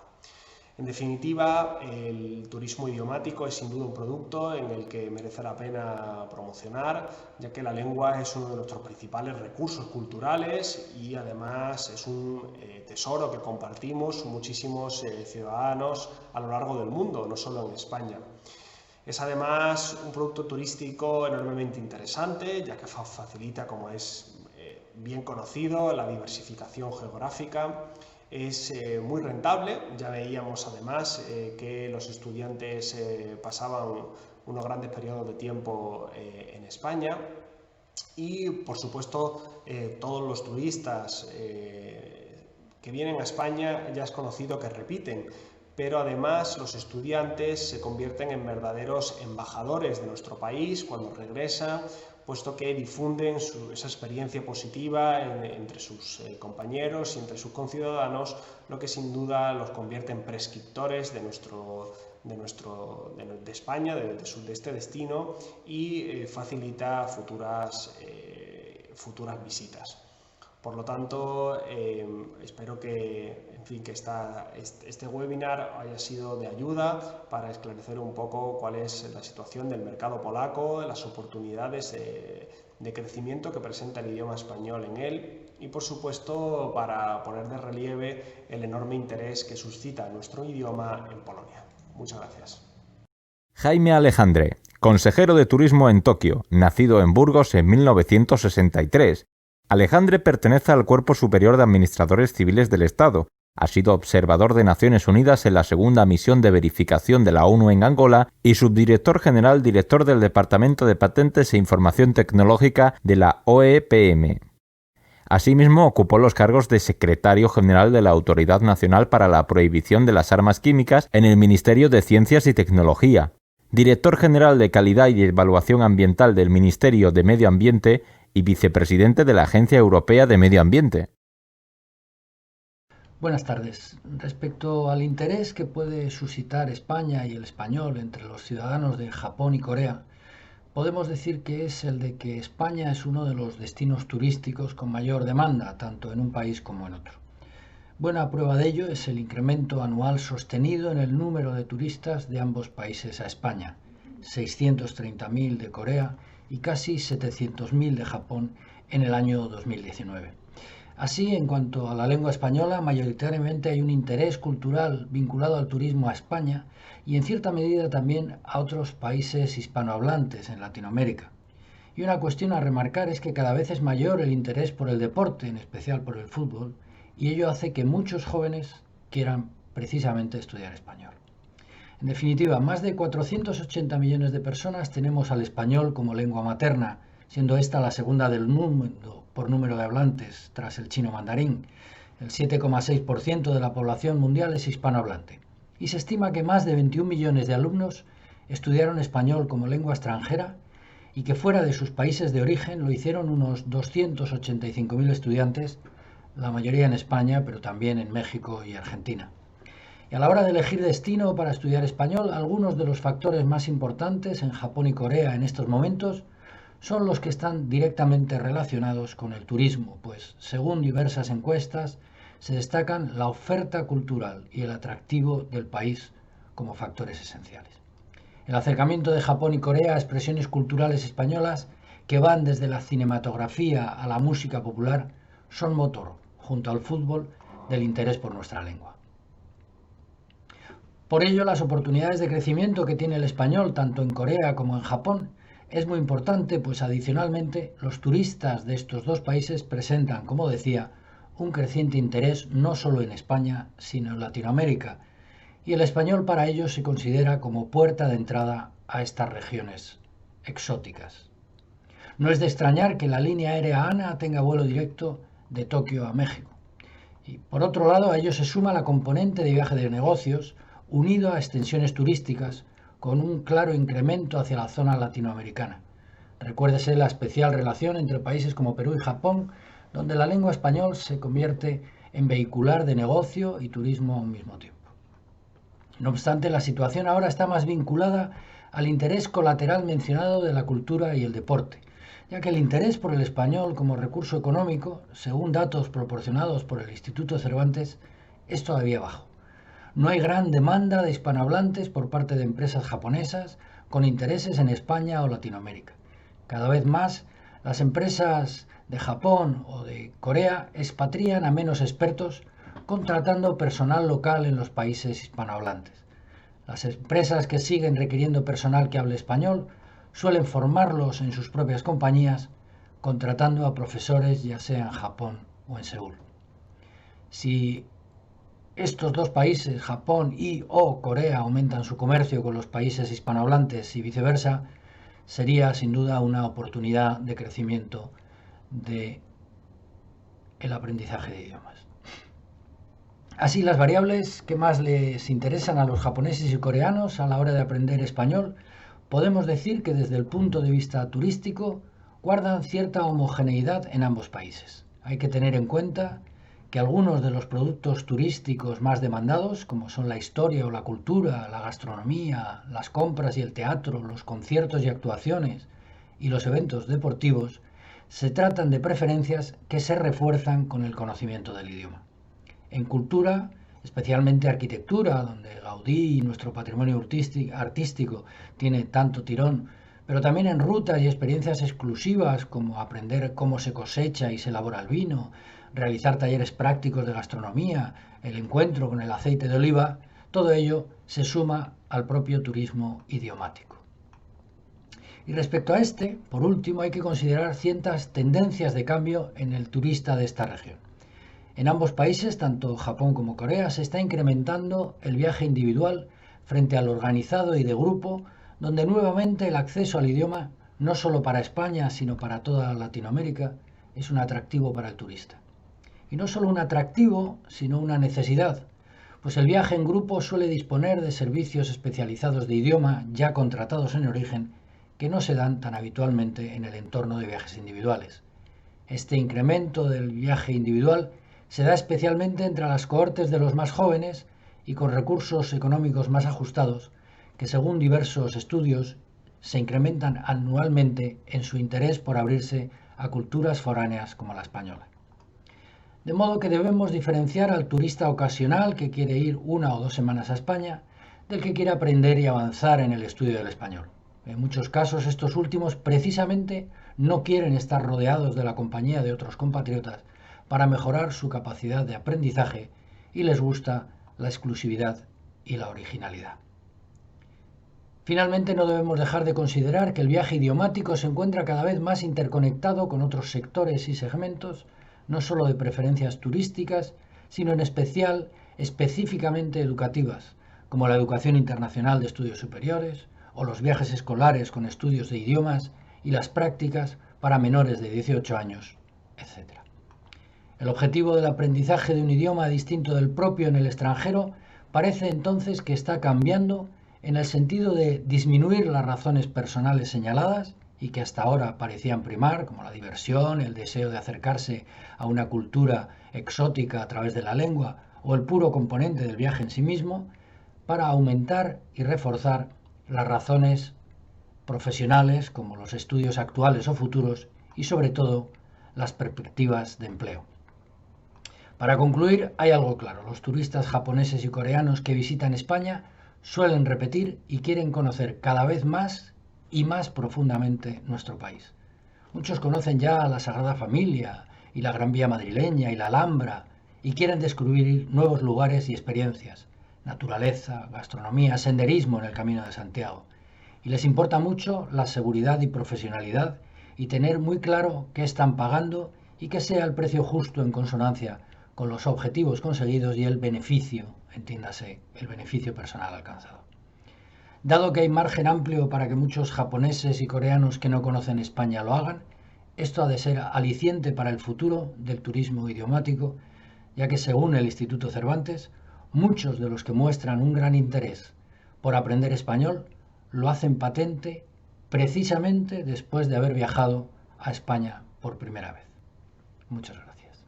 En definitiva, el turismo idiomático es sin duda un producto en el que merece la pena promocionar, ya que la lengua es uno de nuestros principales recursos culturales y además es un tesoro que compartimos muchísimos ciudadanos a lo largo del mundo, no solo en España. Es además un producto turístico enormemente interesante, ya que facilita, como es bien conocido, la diversificación geográfica. Es muy rentable, ya veíamos además que los estudiantes pasaban unos grandes periodos de tiempo en España y por supuesto todos los turistas que vienen a España ya es conocido que repiten, pero además los estudiantes se convierten en verdaderos embajadores de nuestro país cuando regresan, puesto que difunden esa experiencia positiva entre sus compañeros y entre sus conciudadanos, lo que sin duda los convierte en prescriptores de España, de este destino y facilita futuras visitas. Por lo tanto, espero que este webinar haya sido de ayuda para esclarecer un poco cuál es la situación del mercado polaco, las oportunidades de crecimiento que presenta el idioma español en él y, por supuesto, para poner de relieve el enorme interés que suscita nuestro idioma en Polonia. Muchas gracias. Jaime Alejandre, consejero de turismo en Tokio, nacido en Burgos en 1963. Alejandre pertenece al Cuerpo Superior de Administradores Civiles del Estado. Ha sido observador de Naciones Unidas en la segunda misión de verificación de la ONU en Angola y subdirector general director del Departamento de Patentes e Información Tecnológica de la OEPM. Asimismo, ocupó los cargos de secretario general de la Autoridad Nacional para la Prohibición de las Armas Químicas en el Ministerio de Ciencias y Tecnología, director general de Calidad y Evaluación Ambiental del Ministerio de Medio Ambiente y vicepresidente de la Agencia Europea de Medio Ambiente. Buenas tardes. Respecto al interés que puede suscitar España y el español entre los ciudadanos de Japón y Corea, podemos decir que es el de que España es uno de los destinos turísticos con mayor demanda, tanto en un país como en otro. Buena prueba de ello es el incremento anual sostenido en el número de turistas de ambos países a España, 630.000 de Corea y casi 700.000 de Japón en el año 2019. Así, en cuanto a la lengua española, mayoritariamente hay un interés cultural vinculado al turismo a España y en cierta medida también a otros países hispanohablantes en Latinoamérica. Y una cuestión a remarcar es que cada vez es mayor el interés por el deporte, en especial por el fútbol, y ello hace que muchos jóvenes quieran precisamente estudiar español. En definitiva, más de 480 millones de personas tenemos al español como lengua materna, siendo esta la segunda del mundo por número de hablantes, tras el chino mandarín. El 7,6% de la población mundial es hispanohablante. Y se estima que más de 21 millones de alumnos estudiaron español como lengua extranjera y que fuera de sus países de origen lo hicieron unos 285.000 estudiantes, la mayoría en España, pero también en México y Argentina. Y a la hora de elegir destino para estudiar español, algunos de los factores más importantes en Japón y Corea en estos momentos son los que están directamente relacionados con el turismo, pues según diversas encuestas se destacan la oferta cultural y el atractivo del país como factores esenciales. El acercamiento de Japón y Corea a expresiones culturales españolas que van desde la cinematografía a la música popular son motor, junto al fútbol, del interés por nuestra lengua. Por ello, las oportunidades de crecimiento que tiene el español tanto en Corea como en Japón es muy importante, pues adicionalmente los turistas de estos dos países presentan, como decía, un creciente interés no solo en España, sino en Latinoamérica, y el español para ellos se considera como puerta de entrada a estas regiones exóticas. No es de extrañar que la línea aérea ANA tenga vuelo directo de Tokio a México. Y por otro lado, a ello se suma la componente de viaje de negocios, unido a extensiones turísticas, con un claro incremento hacia la zona latinoamericana. Recuérdese la especial relación entre países como Perú y Japón, donde la lengua español se convierte en vehicular de negocio y turismo a un mismo tiempo. No obstante, la situación ahora está más vinculada al interés colateral mencionado de la cultura y el deporte, ya que el interés por el español como recurso económico, según datos proporcionados por el Instituto Cervantes, es todavía bajo. No hay gran demanda de hispanohablantes por parte de empresas japonesas con intereses en España o Latinoamérica. Cada vez más, las empresas de Japón o de Corea expatrian a menos expertos, contratando personal local en los países hispanohablantes. Las empresas que siguen requiriendo personal que hable español suelen formarlos en sus propias compañías, contratando a profesores ya sea en Japón o en Seúl. Si estos dos países, Japón y o Corea, aumentan su comercio con los países hispanohablantes y viceversa, sería sin duda una oportunidad de crecimiento del aprendizaje de idiomas. Así, las variables que más les interesan a los japoneses y coreanos a la hora de aprender español, podemos decir que desde el punto de vista turístico guardan cierta homogeneidad en ambos países. Hay que tener en cuenta que algunos de los productos turísticos más demandados, como son la historia o la cultura, la gastronomía, las compras y el teatro, los conciertos y actuaciones y los eventos deportivos, se tratan de preferencias que se refuerzan con el conocimiento del idioma. En cultura, especialmente arquitectura, donde Gaudí y nuestro patrimonio artístico tiene tanto tirón, pero también en rutas y experiencias exclusivas como aprender cómo se cosecha y se elabora el vino, realizar talleres prácticos de gastronomía, el encuentro con el aceite de oliva, todo ello se suma al propio turismo idiomático. Y respecto a este, por último, hay que considerar ciertas tendencias de cambio en el turista de esta región. En ambos países, tanto Japón como Corea, se está incrementando el viaje individual frente al organizado y de grupo, donde nuevamente el acceso al idioma, no solo para España, sino para toda Latinoamérica, es un atractivo para el turista. Y no solo un atractivo, sino una necesidad, pues el viaje en grupo suele disponer de servicios especializados de idioma ya contratados en origen, que no se dan tan habitualmente en el entorno de viajes individuales. Este incremento del viaje individual se da especialmente entre las cohortes de los más jóvenes y con recursos económicos más ajustados, que según diversos estudios se incrementan anualmente en su interés por abrirse a culturas foráneas como la española. De modo que debemos diferenciar al turista ocasional que quiere ir 1 o 2 semanas a España del que quiere aprender y avanzar en el estudio del español. En muchos casos estos últimos precisamente no quieren estar rodeados de la compañía de otros compatriotas para mejorar su capacidad de aprendizaje y les gusta la exclusividad y la originalidad. Finalmente, no debemos dejar de considerar que el viaje idiomático se encuentra cada vez más interconectado con otros sectores y segmentos, no solo de preferencias turísticas, sino en especial específicamente educativas, como la educación internacional de estudios superiores o los viajes escolares con estudios de idiomas y las prácticas para menores de 18 años, etc. El objetivo del aprendizaje de un idioma distinto del propio en el extranjero parece entonces que está cambiando en el sentido de disminuir las razones personales señaladas y que hasta ahora parecían primar, como la diversión, el deseo de acercarse a una cultura exótica a través de la lengua o el puro componente del viaje en sí mismo, para aumentar y reforzar las razones profesionales como los estudios actuales o futuros y sobre todo las perspectivas de empleo. Para concluir, hay algo claro: los turistas japoneses y coreanos que visitan España suelen repetir y quieren conocer cada vez más y más profundamente nuestro país. Muchos conocen ya la Sagrada Familia y la Gran Vía madrileña y la Alhambra y quieren descubrir nuevos lugares y experiencias, naturaleza, gastronomía, senderismo en el Camino de Santiago. Y les importa mucho la seguridad y profesionalidad y tener muy claro qué están pagando y que sea el precio justo en consonancia con los objetivos conseguidos y el beneficio, entiéndase, el beneficio personal alcanzado. Dado que hay margen amplio para que muchos japoneses y coreanos que no conocen España lo hagan, esto ha de ser aliciente para el futuro del turismo idiomático, ya que según el Instituto Cervantes, muchos de los que muestran un gran interés por aprender español lo hacen patente precisamente después de haber viajado a España por primera vez. Muchas gracias.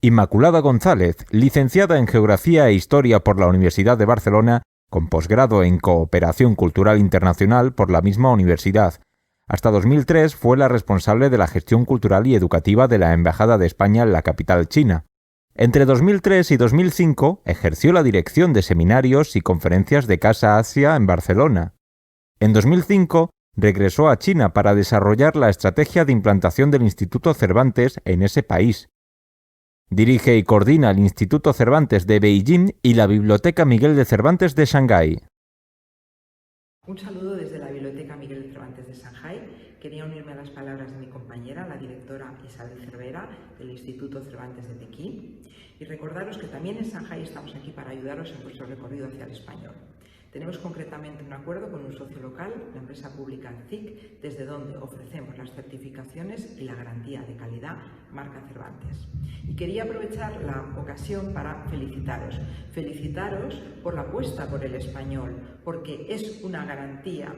Inmaculada González, licenciada en Geografía e Historia por la Universidad de Barcelona, con posgrado en Cooperación Cultural Internacional por la misma universidad. Hasta 2003 fue la responsable de la gestión cultural y educativa de la Embajada de España en la capital china. Entre 2003 y 2005 ejerció la dirección de seminarios y conferencias de Casa Asia en Barcelona. En 2005 regresó a China para desarrollar la estrategia de implantación del Instituto Cervantes en ese país. Dirige y coordina el Instituto Cervantes de Beijing y la Biblioteca Miguel de Cervantes de Shanghái. Un saludo desde la Biblioteca Miguel de Cervantes de Shanghái. Quería unirme a las palabras de mi compañera, la directora Isabel Cervera, del Instituto Cervantes de Pekín, y recordaros que también en Shanghái estamos aquí para ayudaros en vuestro recorrido hacia el español. Tenemos concretamente un acuerdo con un socio local, la empresa pública CIC, desde donde ofrecemos las certificaciones y la garantía de calidad marca Cervantes. Y quería aprovechar la ocasión para felicitaros. Felicitaros por la apuesta por el español, porque es una garantía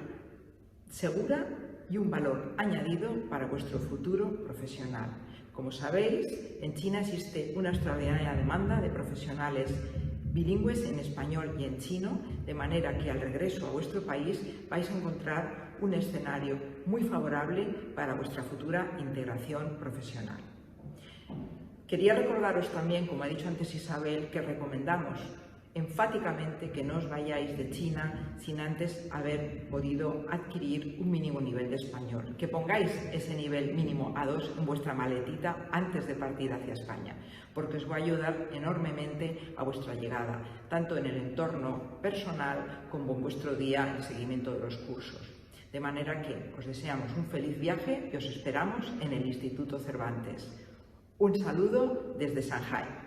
segura y un valor añadido para vuestro futuro profesional. Como sabéis, en China existe una extraordinaria demanda de profesionales bilingües en español y en chino, de manera que al regreso a vuestro país vais a encontrar un escenario muy favorable para vuestra futura integración profesional. Quería recordaros también, como ha dicho antes Isabel, que recomendamos enfáticamente que no os vayáis de China sin antes haber podido adquirir un mínimo nivel de español, que pongáis ese nivel mínimo A2 en vuestra maletita antes de partir hacia España, porque os va a ayudar enormemente a vuestra llegada, tanto en el entorno personal como en vuestro día de seguimiento de los cursos. De manera que os deseamos un feliz viaje y os esperamos en el Instituto Cervantes. Un saludo desde Shanghái.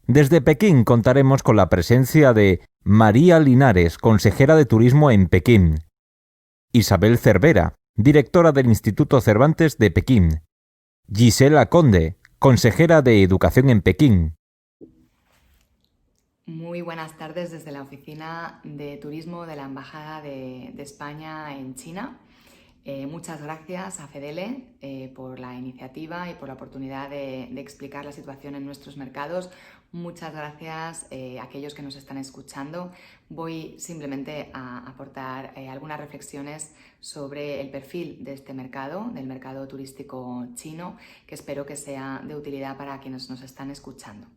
Desde Pekín contaremos con la presencia de María Linares, consejera de Turismo en Pekín; Isabel Cervera, directora del Instituto Cervantes de Pekín; Gisela Conde, consejera de Educación en Pekín. Muy buenas tardes desde la Oficina de Turismo de la Embajada de España en China. Muchas gracias a FEDELE por la iniciativa y por la oportunidad de explicar la situación en nuestros mercados. Muchas gracias a aquellos que nos están escuchando. Voy simplemente a aportar algunas reflexiones sobre el perfil de este mercado, del mercado turístico chino, que espero que sea de utilidad para quienes nos están escuchando.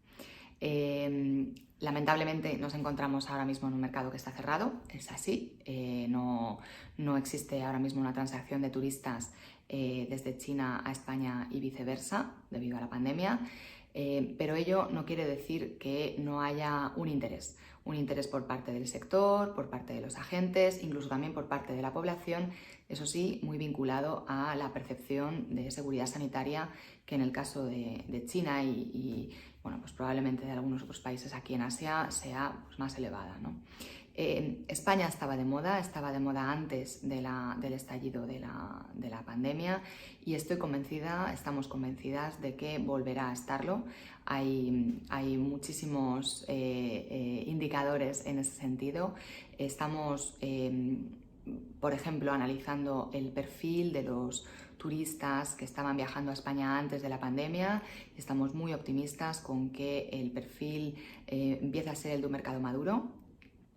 Lamentablemente nos encontramos ahora mismo en un mercado que está cerrado, es así, no existe ahora mismo una transacción de turistas desde China a España y viceversa debido a la pandemia, pero ello no quiere decir que no haya un interés por parte del sector, por parte de los agentes, incluso también por parte de la población, eso sí, muy vinculado a la percepción de seguridad sanitaria que en el caso de China y bueno, pues probablemente de algunos otros países aquí en Asia sea pues más elevada, ¿no? España estaba de moda antes del estallido de la pandemia y estamos convencidas de que volverá a estarlo. Hay muchísimos indicadores en ese sentido. Estamos, por ejemplo, analizando el perfil de los turistas que estaban viajando a España antes de la pandemia. Estamos muy optimistas con que el perfil empiece a ser el de un mercado maduro.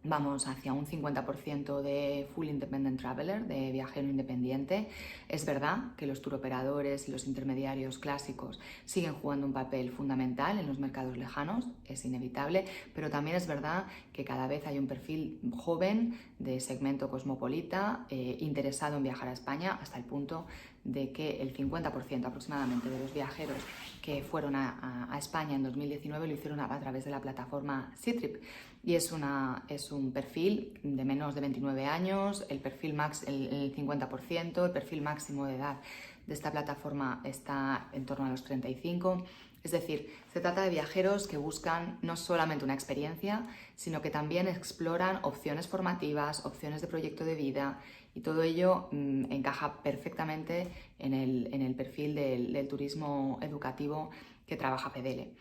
Vamos hacia un 50% de full independent traveler, de viajero independiente. Es verdad que los touroperadores y los intermediarios clásicos siguen jugando un papel fundamental en los mercados lejanos, es inevitable, pero también es verdad que cada vez hay un perfil joven de segmento cosmopolita interesado en viajar a España, hasta el punto de que el 50% aproximadamente de los viajeros que fueron a España en 2019 lo hicieron a través de la plataforma Ctrip. Y es un perfil de menos de 29 años, el 50%, el perfil máximo de edad de esta plataforma está en torno a los 35. Es decir, se trata de viajeros que buscan no solamente una experiencia, sino que también exploran opciones formativas, opciones de proyecto de vida, y todo ello encaja perfectamente en el perfil del turismo educativo que trabaja FEDELE.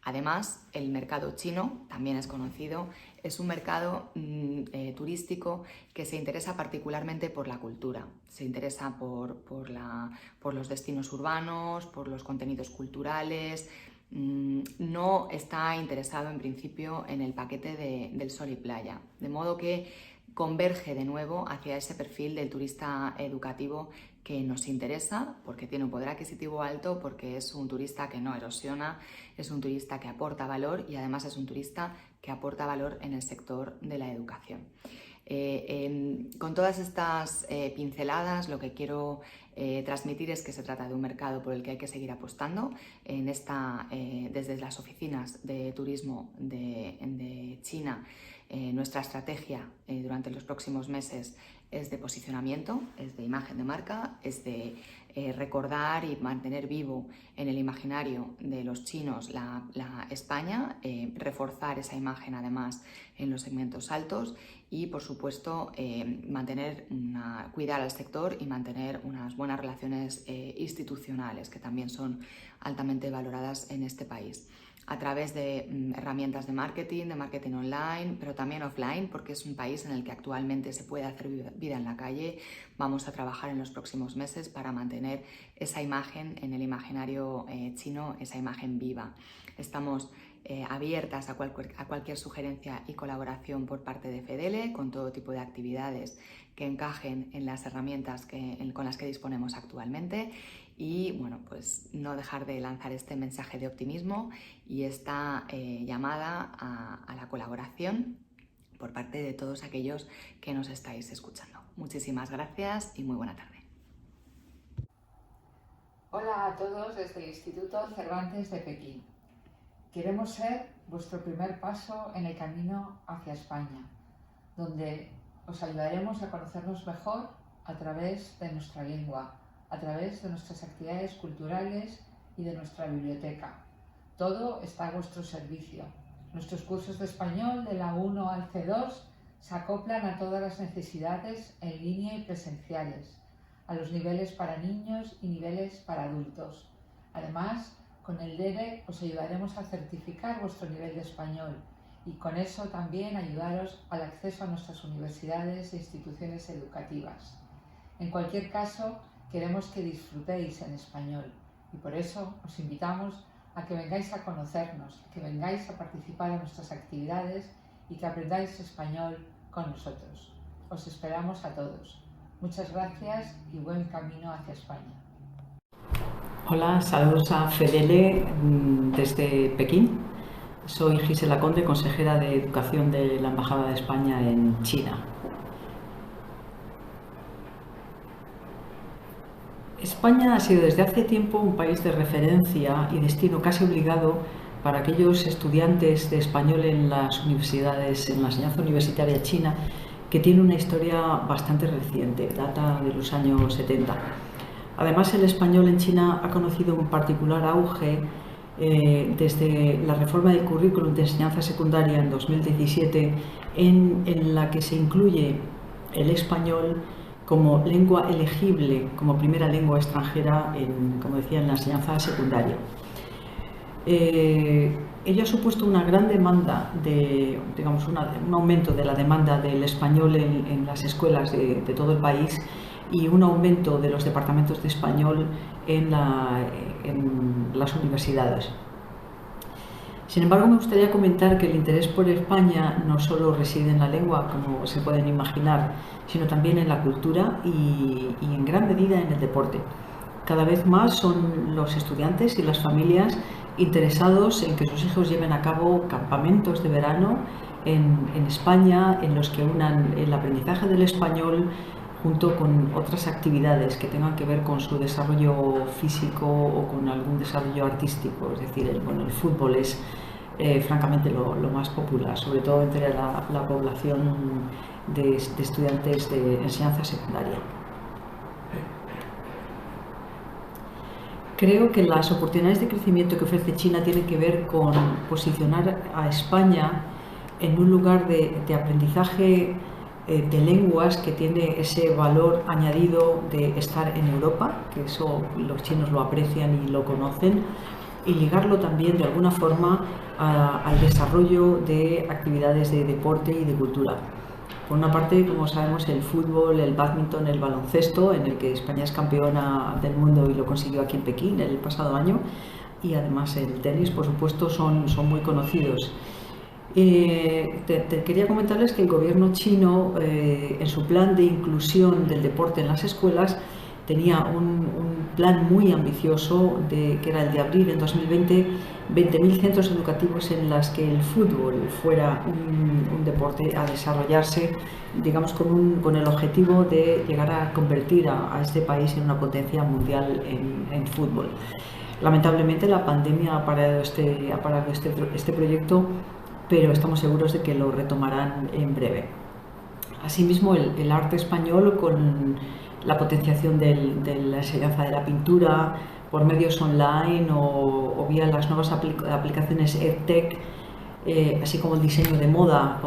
Además, el mercado chino, también es conocido, es un mercado turístico que se interesa particularmente por la cultura, se interesa por los destinos urbanos, por los contenidos culturales. No está interesado en principio en el paquete del sol y playa, de modo que converge de nuevo hacia ese perfil del turista educativo que nos interesa porque tiene un poder adquisitivo alto, porque es un turista que no erosiona, es un turista que aporta valor y además es un turista que aporta valor en el sector de la educación. Con todas estas pinceladas, lo que quiero transmitir es que se trata de un mercado por el que hay que seguir apostando. Desde las oficinas de turismo de China, nuestra estrategia durante los próximos meses es de posicionamiento, es de imagen de marca, es de recordar y mantener vivo en el imaginario de los chinos la España, reforzar esa imagen además en los segmentos altos y, por supuesto, cuidar al sector y mantener unas buenas relaciones institucionales que también son altamente valoradas en este país, a través de herramientas de marketing online, pero también offline, porque es un país en el que actualmente se puede hacer vida en la calle. Vamos a trabajar en los próximos meses para mantener esa imagen en el imaginario chino, esa imagen viva. Estamos abiertas a cualquier sugerencia y colaboración por parte de FEDELE, con todo tipo de actividades que encajen en las herramientas con las que disponemos actualmente. Y bueno, pues no dejar de lanzar este mensaje de optimismo y esta llamada a la colaboración por parte de todos aquellos que nos estáis escuchando. Muchísimas gracias y muy buena tarde. Hola a todos desde el Instituto Cervantes de Pekín. Queremos ser vuestro primer paso en el camino hacia España, donde os ayudaremos a conocernos mejor a través de nuestra lengua, a través de nuestras actividades culturales y de nuestra biblioteca. Todo está a vuestro servicio. Nuestros cursos de español de la 1 al C2 se acoplan a todas las necesidades en línea y presenciales, a los niveles para niños y niveles para adultos. Además, con el DEDE os ayudaremos a certificar vuestro nivel de español y con eso también ayudaros al acceso a nuestras universidades e instituciones educativas. En cualquier caso, queremos que disfrutéis en español y por eso os invitamos a que vengáis a conocernos, que vengáis a participar en nuestras actividades y que aprendáis español con nosotros. Os esperamos a todos. Muchas gracias y buen camino hacia España. Hola, saludos a FEDELE desde Pekín. Soy Gisela Conde, consejera de Educación de la Embajada de España en China. España ha sido desde hace tiempo un país de referencia y destino casi obligado para aquellos estudiantes de español en las universidades, en la enseñanza universitaria china, que tiene una historia bastante reciente, data de los años 70. Además, el español en China ha conocido un particular auge desde la reforma del currículum de enseñanza secundaria en 2017, en la que se incluye el español como lengua elegible, como primera lengua extranjera, como decía, en la enseñanza secundaria. Ello ha supuesto una gran demanda, un aumento de la demanda del español en las escuelas de todo el país y un aumento de los departamentos de español en las universidades. Sin embargo, me gustaría comentar que el interés por España no solo reside en la lengua, como se pueden imaginar, sino también en la cultura y en gran medida en el deporte. Cada vez más son los estudiantes y las familias interesados en que sus hijos lleven a cabo campamentos de verano en España, en los que unan el aprendizaje del español junto con otras actividades que tengan que ver con su desarrollo físico o con algún desarrollo artístico. Es decir, el fútbol es francamente lo más popular, sobre todo entre la población de estudiantes de enseñanza secundaria. Creo que las oportunidades de crecimiento que ofrece China tienen que ver con posicionar a España en un lugar de aprendizaje de lenguas que tiene ese valor añadido de estar en Europa, que eso los chinos lo aprecian y lo conocen, y ligarlo también de alguna forma al desarrollo de actividades de deporte y de cultura. Por una parte, como sabemos, el fútbol, el bádminton, el baloncesto, en el que España es campeona del mundo y lo consiguió aquí en Pekín el pasado año, y además el tenis, por supuesto, son muy conocidos. Quería comentarles que el gobierno chino, en su plan de inclusión del deporte en las escuelas, tenía un plan muy ambicioso, que era el de abrir en 2020 20.000 centros educativos en las que el fútbol fuera un deporte a desarrollarse, digamos, con el objetivo de llegar a convertir a este país en una potencia mundial en fútbol. Lamentablemente la pandemia ha parado este proyecto, pero estamos seguros de que lo retomarán en breve. Asimismo, el arte español, con la potenciación de la enseñanza de la pintura por medios online o vía las nuevas aplicaciones EdTech, así como el diseño de moda,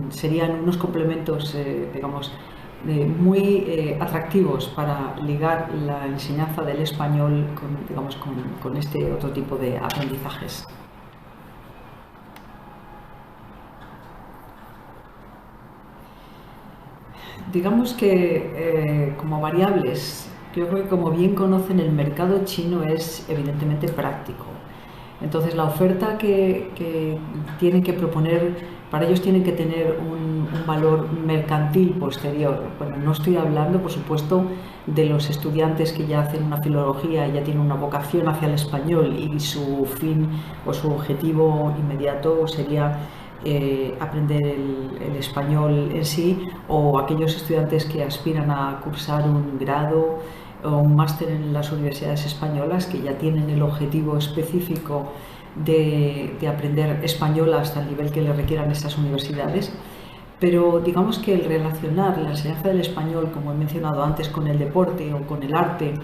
serían unos complementos, digamos, muy atractivos para ligar la enseñanza del español con este otro tipo de aprendizajes. Digamos que como variables, creo que como bien conocen, el mercado chino es evidentemente práctico. Entonces la oferta que tienen que proponer, para ellos tienen que tener un valor mercantil posterior. Bueno, no estoy hablando, por supuesto, de los estudiantes que ya hacen una filología y ya tienen una vocación hacia el español y su fin o su objetivo inmediato sería aprender el español en sí, o aquellos estudiantes que aspiran a cursar un grado o un máster en las universidades españolas, que ya tienen el objetivo específico de aprender español hasta el nivel que le requieran estas universidades. Pero digamos que el relacionar la enseñanza del español, como he mencionado antes, con el deporte o con el arte,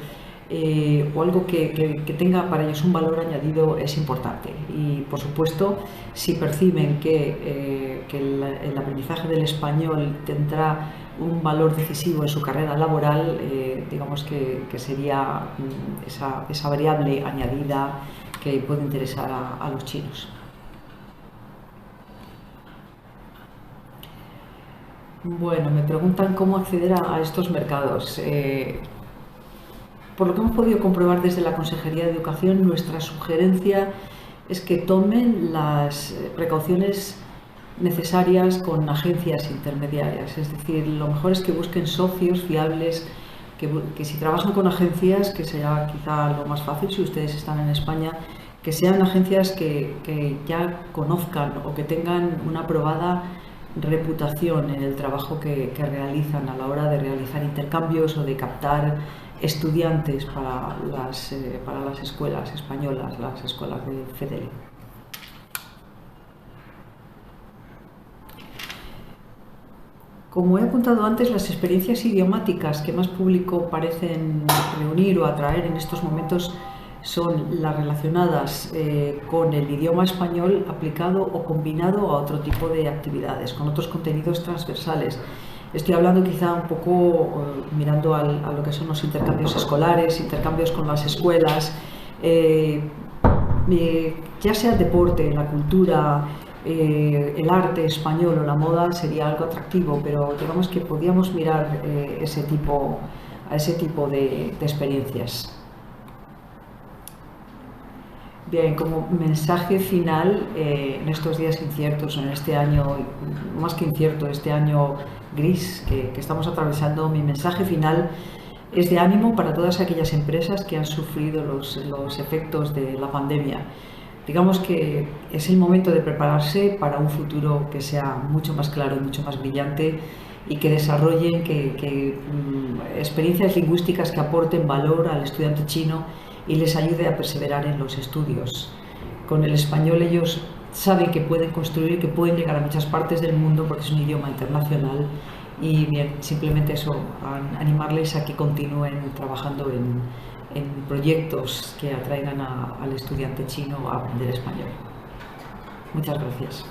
o algo que tenga para ellos un valor añadido, es importante. Y por supuesto, si perciben que el aprendizaje del español tendrá un valor decisivo en su carrera laboral, digamos que sería esa variable añadida que puede interesar a los chinos. Bueno, me preguntan cómo acceder a estos mercados. Por lo que hemos podido comprobar desde la Consejería de Educación, nuestra sugerencia es que tomen las precauciones necesarias con agencias intermediarias. Es decir, lo mejor es que busquen socios fiables, que si trabajan con agencias, que será quizá lo más fácil si ustedes están en España, que sean agencias que ya conozcan o que tengan una probada reputación en el trabajo que realizan a la hora de realizar intercambios o de captar estudiantes para las escuelas españolas, las escuelas de FEDELE. Como he apuntado antes, las experiencias idiomáticas que más público parecen reunir o atraer en estos momentos son las relacionadas con el idioma español aplicado o combinado a otro tipo de actividades, con otros contenidos transversales. Estoy hablando quizá un poco mirando a lo que son los intercambios escolares, intercambios con las escuelas, ya sea el deporte, la cultura, el arte español o la moda sería algo atractivo, pero digamos que podríamos mirar a ese tipo de experiencias. Bien, como mensaje final, en estos días inciertos, en este año, más que incierto, este año gris que estamos atravesando, mi mensaje final es de ánimo para todas aquellas empresas que han sufrido los efectos de la pandemia. Digamos que es el momento de prepararse para un futuro que sea mucho más claro y mucho más brillante, y que desarrollen experiencias lingüísticas que aporten valor al estudiante chino y les ayude a perseverar en los estudios. Con el español ellos saben que pueden construir, que pueden llegar a muchas partes del mundo porque es un idioma internacional, y bien, simplemente eso, animarles a que continúen trabajando en proyectos que atraigan al estudiante chino a aprender español. Muchas gracias.